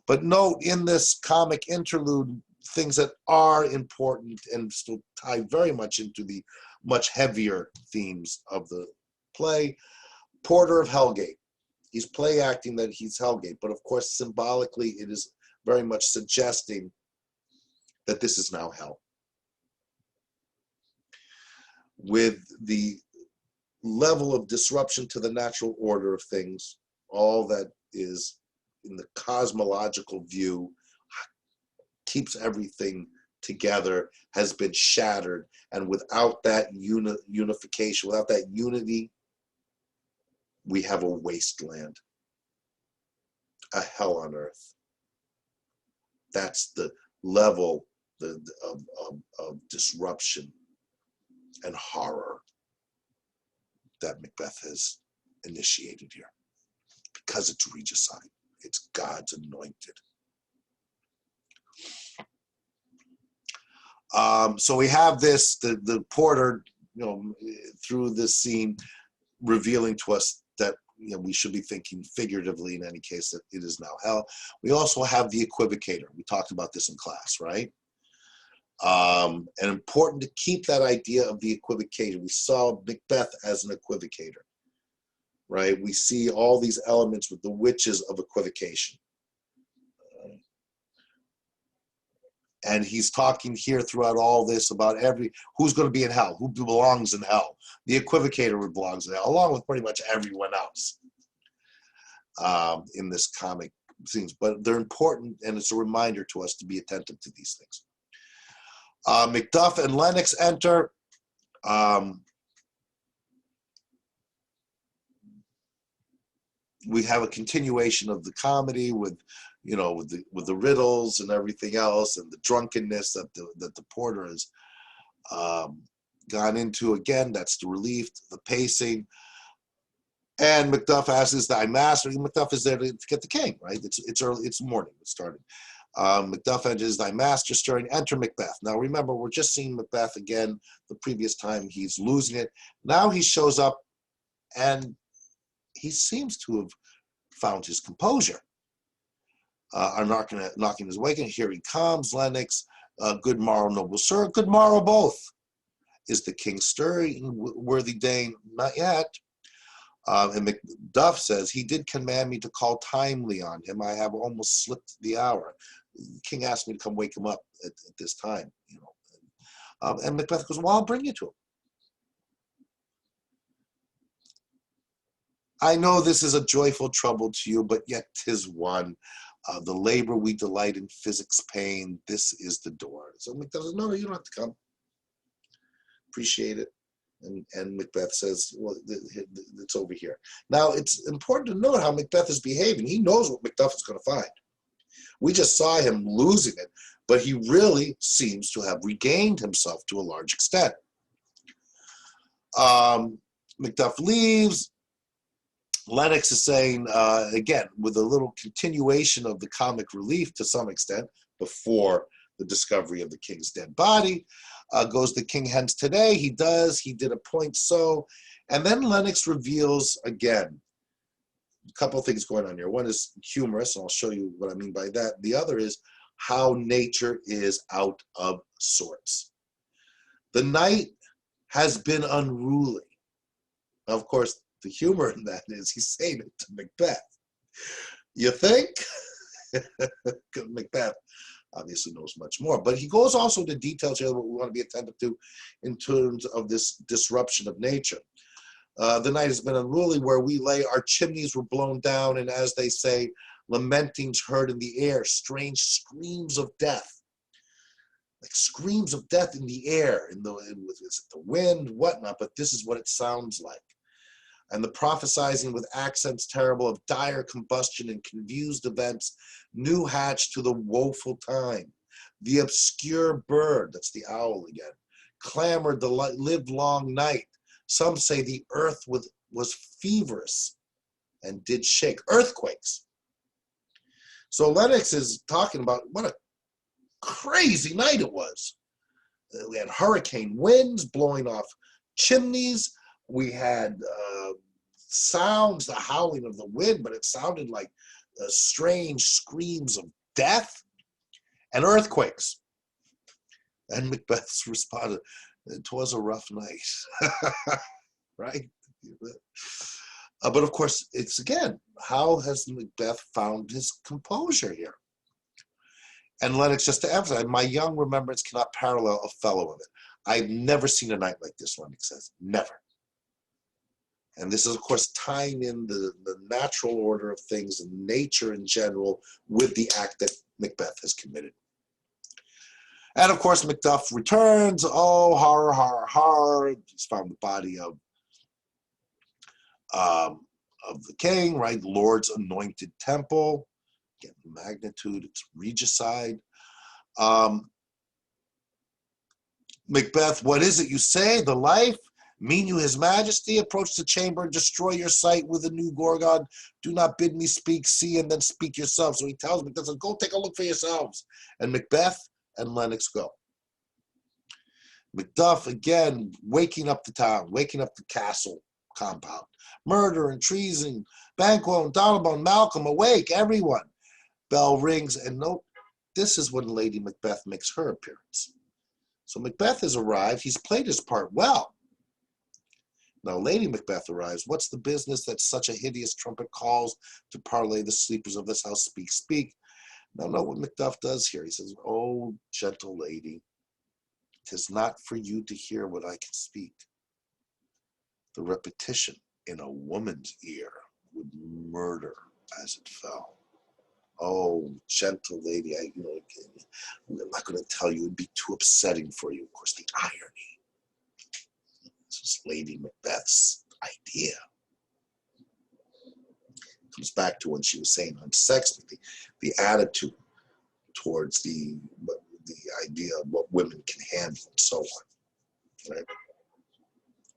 But note in this comic interlude, things that are important and still tie very much into the much heavier themes of the play. Porter of Hellgate. He's play acting that he's Hellgate, but of course, symbolically, it is very much suggesting that this is now hell. With the level of disruption to the natural order of things, all that is in the cosmological view keeps everything together, has been shattered, and without that unification, without that unity, we have a wasteland, a hell on earth. That's the level of disruption and horror that Macbeth has initiated here, because it's regicide. It's God's anointed. So we have this, the porter, through this scene, revealing to us that we should be thinking figuratively in any case that it is now hell. We also have the equivocator. We talked about this in class, right? And important to keep that idea of the equivocator. We saw Macbeth as an equivocator, right? We see all these elements with the witches of equivocation. And he's talking here throughout all this about who's going to be in hell, who belongs in hell. The equivocator belongs in hell, along with pretty much everyone else in this comic scenes. But they're important, and it's a reminder to us to be attentive to these things. Macduff and Lennox enter. We have a continuation of the comedy with the riddles and everything else, and the drunkenness that the porter has gone into. Again, that's the relief, the pacing. And Macduff asks, "Is thy master?" Macduff is there to get the king, right? It's early, it's morning, it started. Macduff enters, "Thy master stirring, enter Macbeth." Now remember, we're just seeing Macbeth again. The previous time he's losing it. Now he shows up, and he seems to have found his composure. Are knocking his wagon. Here he comes, Lennox. "Good morrow, noble sir." "Good morrow, both." "Is the king stirring, worthy Dane?" "Not yet." And Macduff says, "He did command me to call timely on him. I have almost slipped the hour. The king asked me to come wake him up at this time." And Macbeth goes, "Well, I'll bring you to him." "I know this is a joyful trouble to you, but yet 'tis one. The labor we delight in physics pain. This is the door." So Macduff says, "No, you don't have to come. Appreciate it." And Macbeth says, "Well, it's over here." Now, it's important to note how Macbeth is behaving. He knows what Macduff is going to find. We just saw him losing it, but he really seems to have regained himself to a large extent. Macduff leaves. Lennox is saying, again, with a little continuation of the comic relief to some extent, before the discovery of the king's dead body, goes the king hence today? He does. He did appoint so. And then Lennox reveals again a couple of things going on here. One is humorous, and I'll show you what I mean by that. The other is how nature is out of sorts. The night has been unruly. Of course, the humor in that is he's saying it to Macbeth. You think? Macbeth obviously knows much more, but he goes also into details here that we want to be attentive to in terms of this disruption of nature. The night has been unruly where we lay, our chimneys were blown down, and as they say, lamentings heard in the air, strange screams of death. Like screams of death in the air, with the wind, whatnot, but this is what it sounds like. And the prophesizing with accents terrible of dire combustion and confused events, new hatched to the woeful time. The obscure bird, that's the owl again, clamored the livelong night. Some say the earth was feverish and did shake. Earthquakes. So Lennox is talking about what a crazy night it was. We had hurricane winds blowing off chimneys. We had sounds, the howling of the wind, but it sounded like strange screams of death and earthquakes. And Macbeth's responded, "It was a rough night," right? But of course, it's again, how has Macbeth found his composure here? And Lennox, just to emphasize, my young remembrance cannot parallel a fellow of it. I've never seen a night like this, Lennox says. Never. And this is, of course, tying in the natural order of things and nature in general with the act that Macbeth has committed. And, of course, Macduff returns. Oh, horror, horror, horror. He's found the body of the king, right? The Lord's anointed temple. Again, magnitude, it's regicide. Macbeth, what is it you say? The life? Mean you his majesty? Approach the chamber and destroy your sight with a new Gorgon. Do not bid me speak, see, and then speak yourself. So he tells Macbeth, go take a look for yourselves. And Macbeth and Lennox go. Macduff, again, waking up the town, waking up the castle compound. Murder and treason. Banquo and Donalbain, Malcolm, awake, everyone. Bell rings, and note, this is when Lady Macbeth makes her appearance. So Macbeth has arrived. He's played his part well. Now Lady Macbeth arrives. What's the business that such a hideous trumpet calls to parley the sleepers of this house? Speak, speak. Now note what Macduff does here. He says, "Oh, gentle lady, 'tis not for you to hear what I can speak. The repetition in a woman's ear would murder as it fell. Oh, gentle lady, I'm not going to tell you. It would be too upsetting for you. Of course, the irony. This is Lady Macbeth's idea. It comes back to when she was saying on sex, the attitude towards the idea of what women can handle and so on. Right?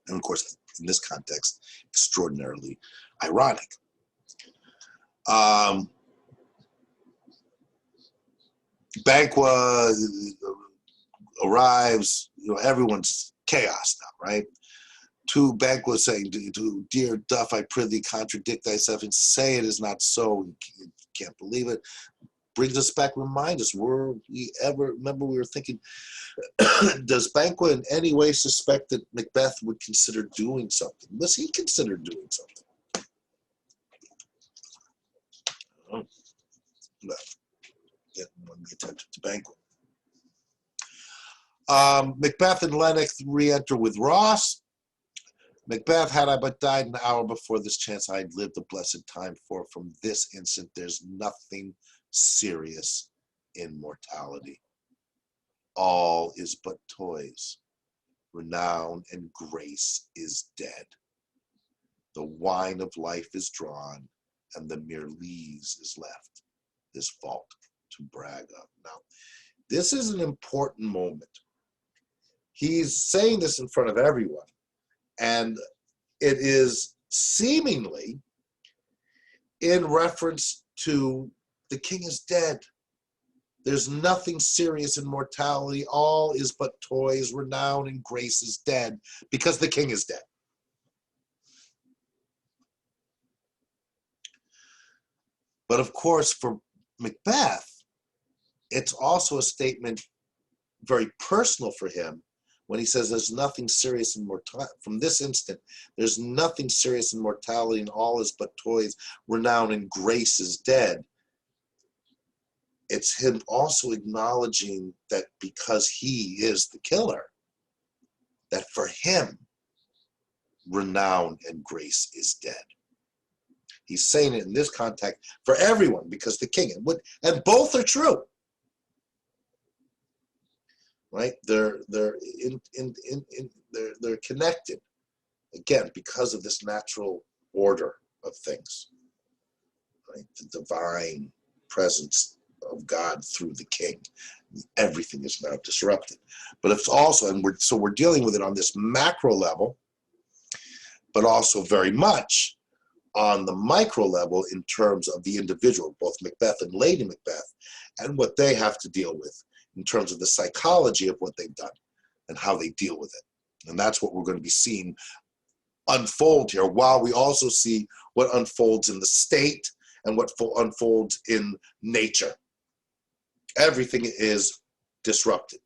And of course, in this context, extraordinarily ironic. Banquo arrives, everyone's chaos now, right? To Banquo saying, to dear Duff, I prithee contradict thyself and say it is not so. You can't believe it. Brings us back, remind us, remember we were thinking, does Banquo in any way suspect that Macbeth would consider doing something? Was he considered doing something? Oh, no. When we attention to Banquo. Macbeth and Lennox re-enter with Ross. Macbeth, had I but died an hour before this chance, I'd lived a blessed time, for from this instant there's nothing serious in mortality. All is but toys. Renown and grace is dead. The wine of life is drawn, and the mere lees is left. This vault to brag of. Now, this is an important moment. He's saying this in front of everyone, and it is seemingly in reference to the king is dead. There's nothing serious in mortality. All is but toys. Renown and grace is dead because the king is dead. But of course, for Macbeth, it's also a statement very personal for him, when he says there's nothing serious in mortality, from this instant, there's nothing serious in mortality, and all is but toys, renown and grace is dead. It's him also acknowledging that because he is the killer, that for him, renown and grace is dead. He's saying it in this context for everyone, because the king, and both are true, right? They're connected, again, because of this natural order of things, right? The divine presence of God through the king. Everything is now disrupted. But it's also, and we're dealing with it on this macro level, but also very much on the micro level in terms of the individual, both Macbeth and Lady Macbeth, and what they have to deal with in terms of the psychology of what they've done and how they deal with it. And that's what we're going to be seeing unfold here, while we also see what unfolds in the state and what unfolds in nature. Everything is disrupted.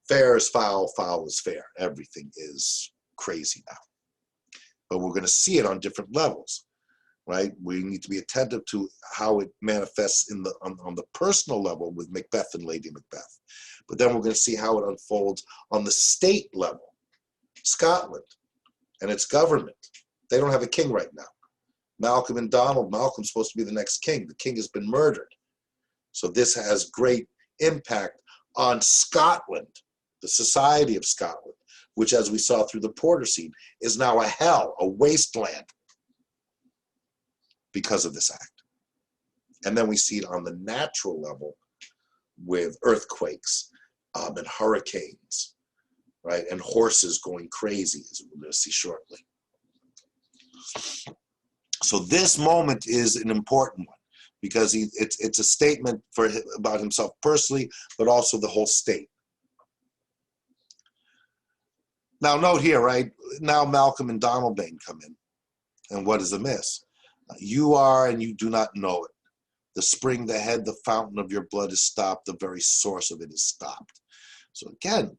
Fair is foul, foul is fair. Everything is crazy now. But we're going to see it on different levels, right? We need to be attentive to how it manifests on the personal level with Macbeth and Lady Macbeth. But then we're going to see how it unfolds on the state level. Scotland and its government. They don't have a king right now. Malcolm and Donald. Malcolm's supposed to be the next king. The king has been murdered. So this has great impact on Scotland, the society of Scotland, which, as we saw through the Porter scene, is now a hell, a wasteland because of this act. And then we see it on the natural level with earthquakes and hurricanes, right? And horses going crazy, as we're going to see shortly. So this moment is an important one, because it's a statement about himself personally, but also the whole state. Now note here, right, now Malcolm and Donalbain come in, and what is amiss? You are, and you do not know it. The spring, the head, the fountain of your blood is stopped, the very source of it is stopped. So again,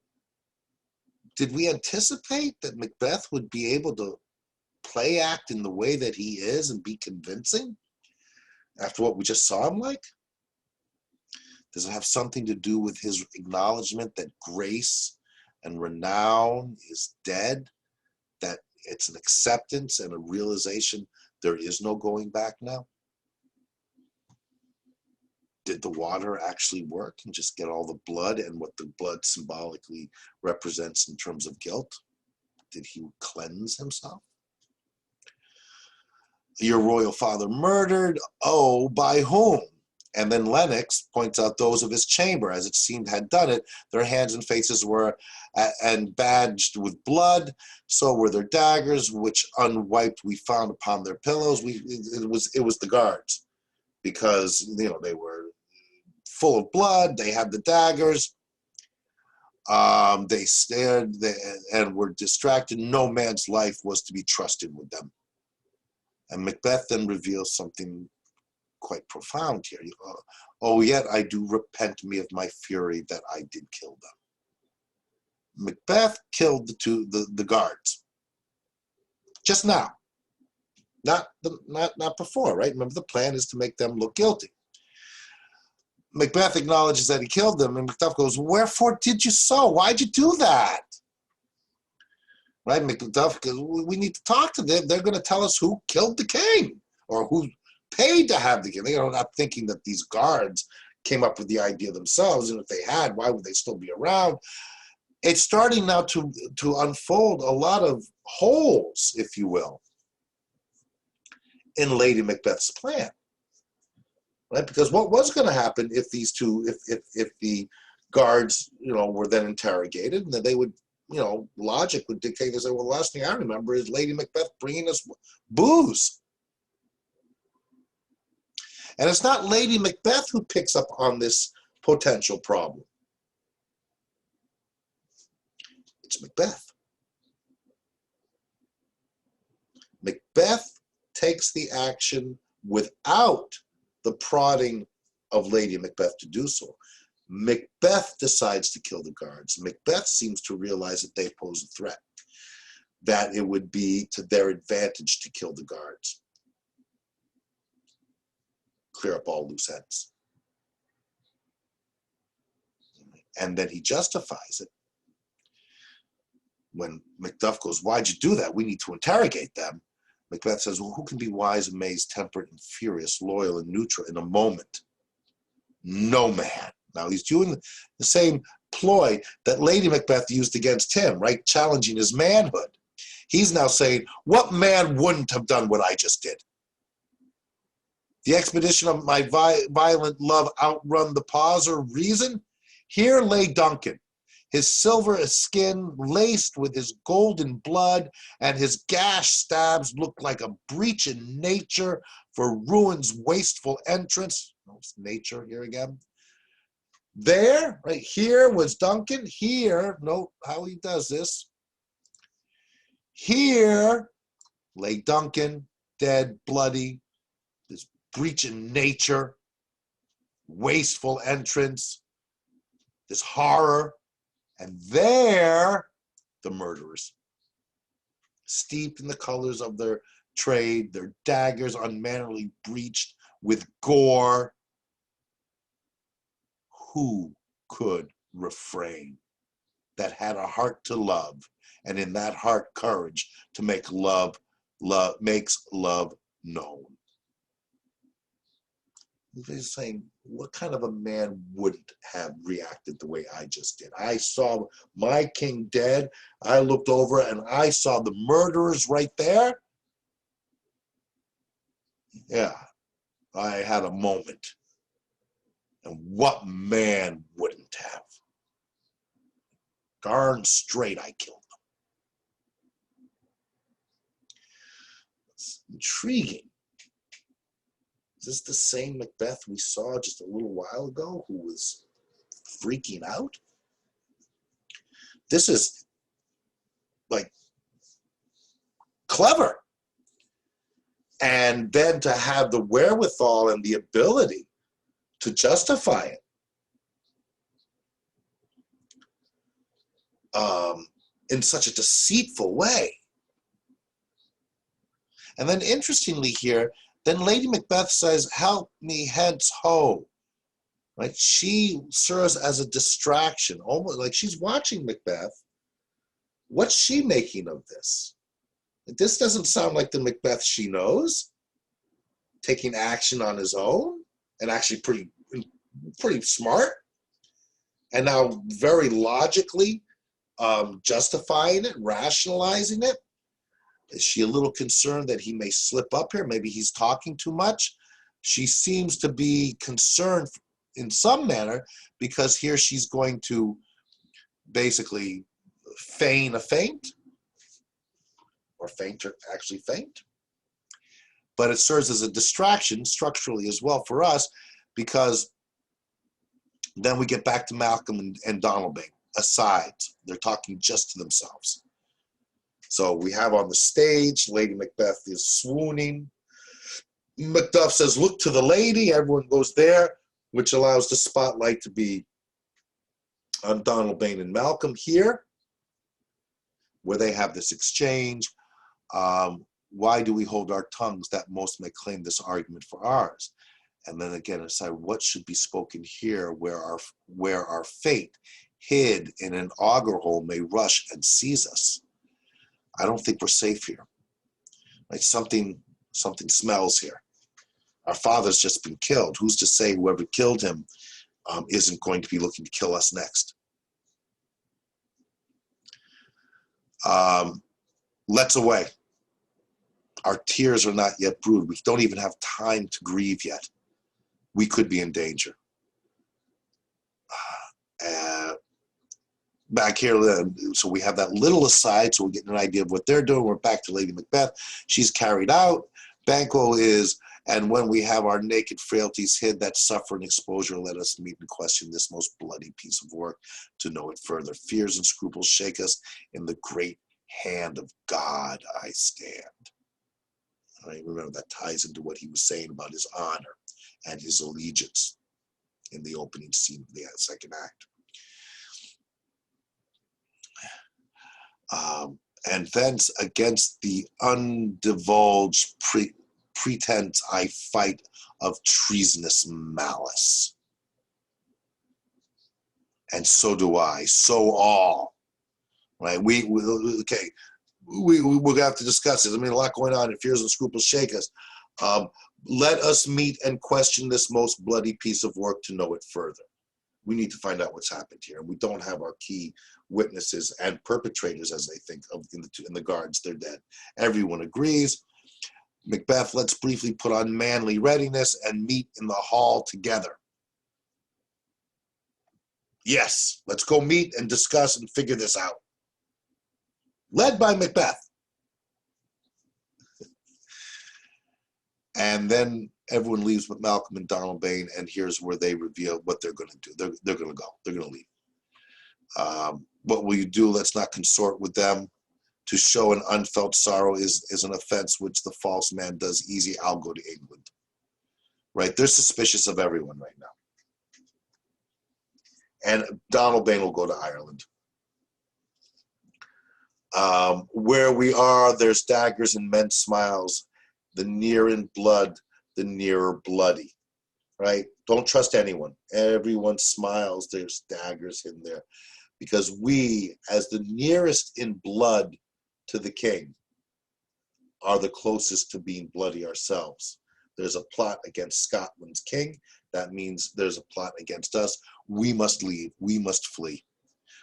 did we anticipate that Macbeth would be able to play act in the way that he is and be convincing after what we just saw him like? Does it have something to do with his acknowledgement that grace and renown is dead, that it's an acceptance and a realization there is no going back now? Did the water actually work and just get all the blood and what the blood symbolically represents in terms of guilt? Did he cleanse himself? Your royal father murdered, oh, by whom? And then Lennox points out those of his chamber, as it seemed had done it. Their hands and faces were and badged with blood, so were their daggers, which unwiped we found upon their pillows. It was the guards, because they were full of blood. They had the daggers. They stared and were distracted. No man's life was to be trusted with them. And Macbeth then reveals something quite profound here. Oh, yet I do repent me of my fury that I did kill them. Macbeth killed the guards just now, not before, right? Remember, the plan is to make them look guilty. Macbeth acknowledges that he killed them, and Macduff goes, "Wherefore did you so? Why'd you do that?" Right? Macduff goes, "We need to talk to them. They're going to tell us who killed the king, or who paid to have the king." They're not thinking that these guards came up with the idea themselves, and if they had, why would they still be around? It's starting now to unfold a lot of holes, if you will, in Lady Macbeth's plan. Right? Because what was going to happen if these two, if the guards, were then interrogated, and then they would, logic would dictate, they say, well, the last thing I remember is Lady Macbeth bringing us booze. And it's not Lady Macbeth who picks up on this potential problem. It's Macbeth. Macbeth takes the action without the prodding of Lady Macbeth to do so. Macbeth decides to kill the guards. Macbeth seems to realize that they pose a threat, that it would be to their advantage to kill the guards. Clear up all loose ends. And then he justifies it. When Macduff goes, "Why'd you do that? We need to interrogate them." Macbeth says, "Well, who can be wise, amazed, temperate, and furious, loyal, and neutral in a moment? No man." Now he's doing the same ploy that Lady Macbeth used against him, right? Challenging his manhood. He's now saying, what man wouldn't have done what I just did? The expedition of my violent love outrun the pause or reason? Here lay Duncan, his silver skin laced with his golden blood, and his gash stabs looked like a breach in nature for ruin's wasteful entrance. Notice nature here again. There, right here was Duncan. Here, note how he does this. Here lay Duncan, dead, bloody, this breach in nature, wasteful entrance, this horror. And there, the murderers, steeped in the colors of their trade, their daggers unmannerly breached with gore. Who could refrain that had a heart to love, and in that heart courage to make love makes love known? He's saying, what kind of a man wouldn't have reacted the way I just did? I saw my king dead. I looked over and I saw the murderers right there. Yeah, I had a moment. And what man wouldn't have? Darn straight I killed them. It's intriguing. Is this the same Macbeth we saw just a little while ago who was freaking out? This is like clever. And then to have the wherewithal and the ability to justify it. In such a deceitful way. And then interestingly here, then Lady Macbeth says, help me hence ho. Right? She serves as a distraction, almost like she's watching Macbeth. What's she making of this? This doesn't sound like the Macbeth she knows, taking action on his own, and actually pretty smart, and now very logically justifying it, rationalizing it. Is she a little concerned that he may slip up here? Maybe he's talking too much. She seems to be concerned in some manner because here she's going to basically feign a faint, or actually faint. But it serves as a distraction structurally as well for us, because then we get back to Malcolm and Donalbain aside. They're talking just to themselves. So we have on the stage, Lady Macbeth is swooning. Macduff says, look to the lady. Everyone goes there, which allows the spotlight to be on Donalbain and Malcolm here, where they have this exchange. Why do we hold our tongues that most may claim this argument for ours? And then again, decide what should be spoken here, where our fate, hid in an auger hole, may rush and seize us. I don't think we're safe here. Like something smells here. Our father's just been killed. Who's to say whoever killed him isn't going to be looking to kill us next? Let's away. Our tears are not yet brewed. We don't even have time to grieve yet. We could be in danger. Back here, so we have that little aside, so we're getting an idea of what they're doing. We're back to Lady Macbeth. She's carried out. Banquo is, and when we have our naked frailties hid, that suffering exposure, let us meet and question this most bloody piece of work to know it further. Fears and scruples shake us. In the great hand of God I stand. All right, remember that ties into what he was saying about his honor and his allegiance. in the opening scene of the second act. And thence against the undivulged pretense I fight of treasonous malice. And so do I, so all. Right? We're gonna have to discuss this. I mean, a lot going on, and fears and scruples shake us. Let us meet and question this most bloody piece of work to know it further. We need to find out what's happened here. We don't have our key witnesses and perpetrators, as they think of in the guards. They're dead. Everyone agrees. Macbeth, let's briefly put on manly readiness and meet in the hall together. Yes, let's go meet and discuss and figure this out. Led by Macbeth. And then everyone leaves with Malcolm and Donalbain, and here's where they reveal what they're going to do. They're going to go. They're going to leave. What will you do? Let's not consort with them. To show an unfelt sorrow is an offense which the false man does easy. I'll go to England. Right? They're suspicious of everyone right now. And Donalbain will go to Ireland. Where we are, there's daggers and men's smiles. The near in blood, the nearer bloody. Right? Don't trust anyone. Everyone smiles. There's daggers in there. Because we, as the nearest in blood to the king, are the closest to being bloody ourselves. There's a plot against Scotland's king. That means there's a plot against us. We must leave. We must flee.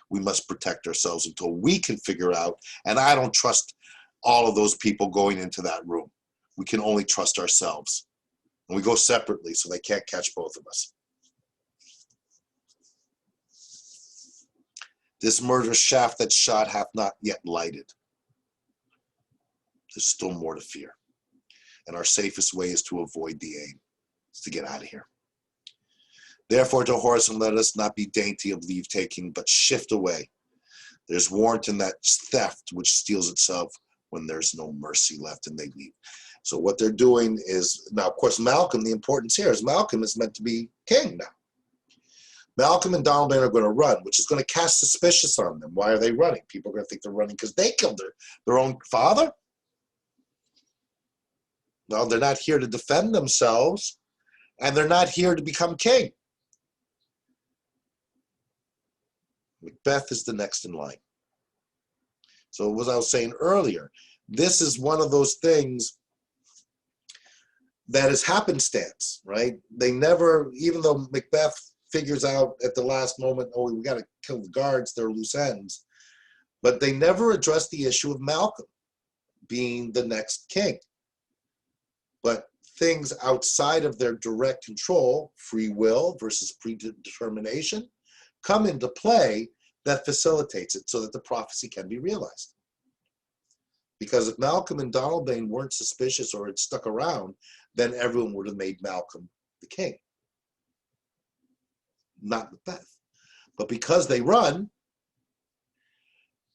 We must protect ourselves until we can figure out. And I don't trust all of those people going into that room. We can only trust ourselves. And we go separately so they can't catch both of us. This murderous shaft that shot hath not yet lighted. There's still more to fear. And our safest way is to avoid the aim. Is to get out of here. Therefore, to horse and let us not be dainty of leave taking, but shift away. There's warrant in that theft which steals itself when there's no mercy left, and they leave. So what they're doing is, now of course Malcolm, the importance here is Malcolm is meant to be king now. Malcolm and Donalbain are going to run, which is going to cast suspicious on them. Why are they running? People are going to think they're running because they killed their own father. No, they're not here to defend themselves, and they're not here to become king. Macbeth is the next in line. So as I was saying earlier, this is one of those things that is happenstance, right? They never, even though Macbeth figures out at the last moment, oh, we got to kill the guards, they're loose ends, but they never address the issue of Malcolm being the next king. But things outside of their direct control, free will versus predetermination, come into play that facilitates it so that the prophecy can be realized. Because if Malcolm and Donalbain weren't suspicious or had stuck around, then everyone would have made Malcolm the king, not Macbeth. But because they run,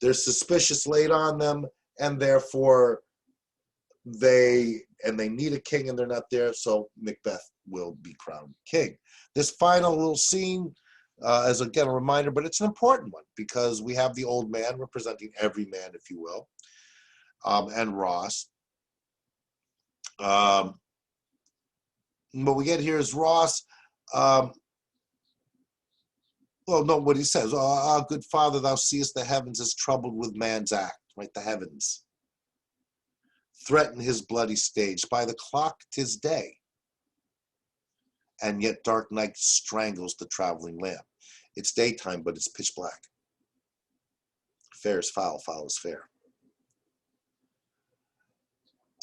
there's suspicious laid on them, and therefore they need a king and they're not there, so Macbeth will be crowned king. This final little scene, as again a reminder, but it's an important one because we have the old man representing every man, if you will, and Ross. What we get here is Ross. Well, no, what he says, good Father, thou seest the heavens as troubled with man's act, right? The heavens threaten his bloody stage. By the clock 'tis day, and yet dark night strangles the traveling lamp. It's daytime, but it's pitch black. Fair is foul, foul is fair.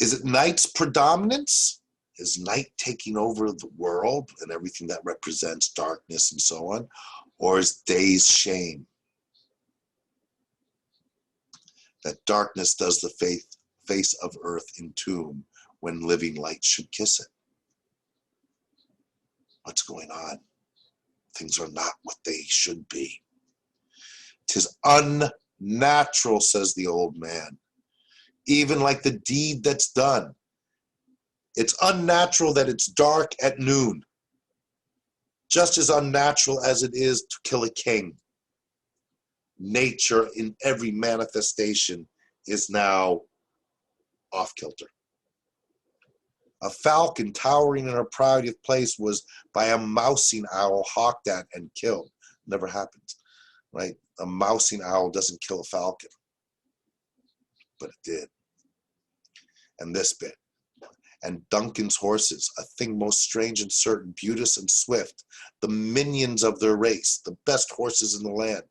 Is it night's predominance? Is night taking over the world and everything that represents darkness and so on? Or is day's shame? That darkness does the face of earth entomb when living light should kiss it. What's going on? Things are not what they should be. 'Tis unnatural, says the old man, even like the deed that's done. It's unnatural that it's dark at noon. just as unnatural as it is to kill a king. Nature in every manifestation is now off kilter. A falcon towering in her proudest place was by a mousing owl hawked at and killed. Never happened, right? A mousing owl doesn't kill a falcon, but it did. And this bit. And Duncan's horses, a thing most strange and certain, beauteous and swift, the minions of their race, the best horses in the land,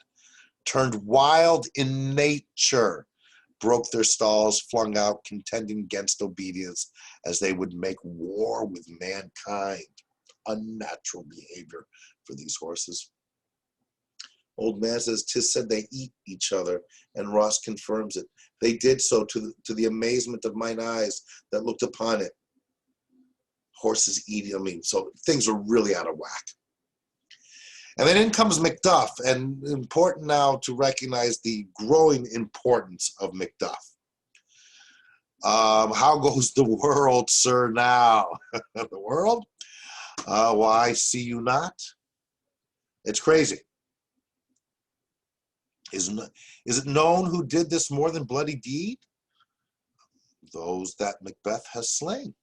turned wild in nature, broke their stalls, flung out, contending against obedience, as they would make war with mankind. Unnatural behavior for these horses. Old man says, "'Tis said they eat each other," and Ross confirms it. They did so to the amazement of mine eyes that looked upon it. Horses eating, so things are really out of whack. And then in comes Macduff, and important now to recognize the growing importance of Macduff. How goes the world, sir, now? The world? Why, see you not? It's crazy. Is it known who did this more than bloody deed? Those that Macbeth has slain.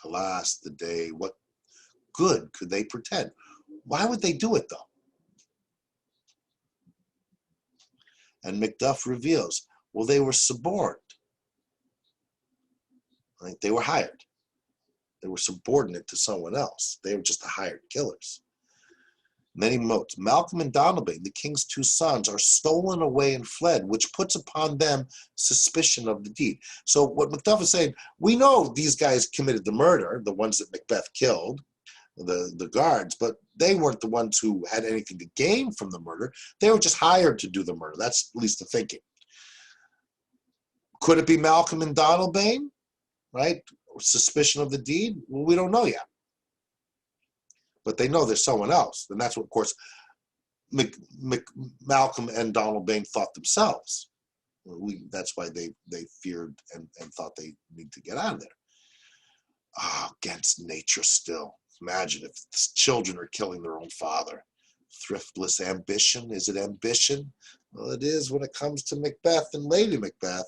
Alas, the day, what good could they pretend? Why would they do it, though? And Macduff reveals, well, they were suborned. Right? They were hired. They were subordinate to someone else. They were just the hired killers. Many motes. Malcolm and Donalbain, the king's two sons, are stolen away and fled, which puts upon them suspicion of the deed. So what Macduff is saying, we know these guys committed the murder, the ones that Macbeth killed, the guards, but they weren't the ones who had anything to gain from the murder. They were just hired to do the murder. That's at least the thinking. Could it be Malcolm and Donalbain, right? Suspicion of the deed? Well, we don't know yet. But they know there's someone else. And that's what, of course, Malcolm and Donalbain thought themselves. That's why they feared and thought they need to get out of there. Against nature still. Imagine if children are killing their own father. Thriftless ambition. Is it ambition? Well, it is when it comes to Macbeth and Lady Macbeth,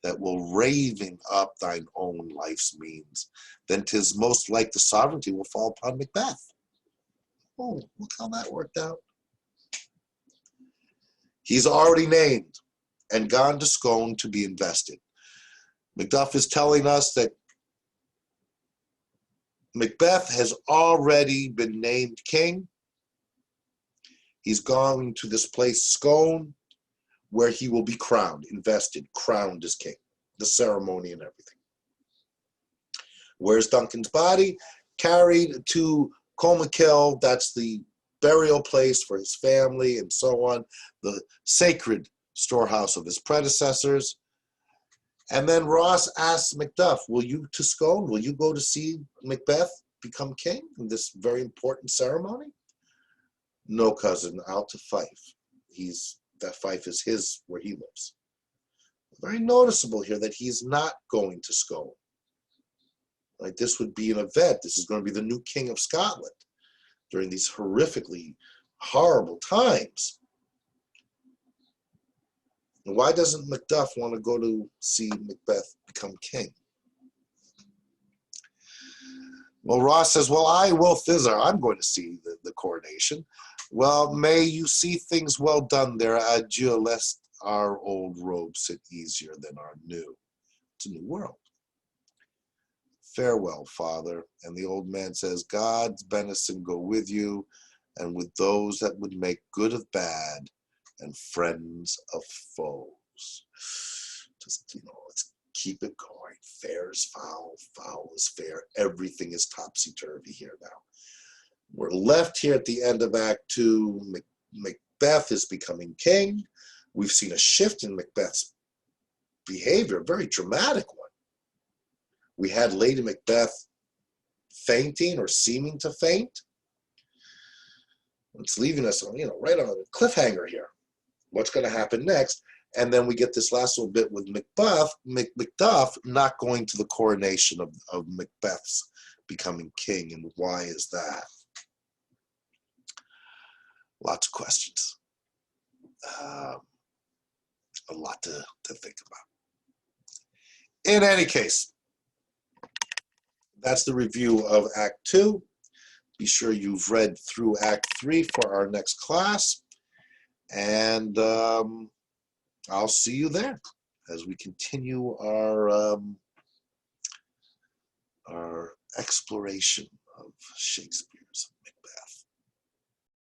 that will raving up thine own life's means. Then 'tis most like the sovereignty will fall upon Macbeth. Oh, look how that worked out. He's already named and gone to Scone to be invested. Macduff is telling us that Macbeth has already been named king. He's going to this place, Scone, where he will be crowned, invested, crowned as king, the ceremony and everything. Where's Duncan's body? Carried to Colmakill, that's the burial place for his family and so on, the sacred storehouse of his predecessors. And then Ross asks Macduff, will you to Scone? Will you go to see Macbeth become king in this very important ceremony? No, cousin, out to Fife. That Fife is his, where he lives. Very noticeable here that he's not going to Scone. Like, this would be an event. This is going to be the new king of Scotland during these horrifically horrible times. And why doesn't Macduff want to go to see Macbeth become king? Well, Ross says, well, I will thither. I'm going to see the coronation. Well, may you see things well done there. Adieu, lest our old robe sit easier than our new. It's a new world. Farewell, father. And the old man says, God's benison go with you, and with those that would make good of bad, and friends of foes. Just, let's keep it going. Fair is foul, foul is fair. Everything is topsy-turvy here now. We're left here at the end of Act II. Macbeth is becoming king. We've seen a shift in Macbeth's behavior, a very dramatic one. We had Lady Macbeth fainting or seeming to faint. It's leaving us right on a cliffhanger here. What's going to happen next? And then we get this last little bit with Macduff not going to the coronation of Macbeth's becoming king, and why is that? Lots of questions. A lot to think about. In any case, that's the review of Act 2. Be sure you've read through Act 3 for our next class. And I'll see you there as we continue our exploration of Shakespeare's Macbeth.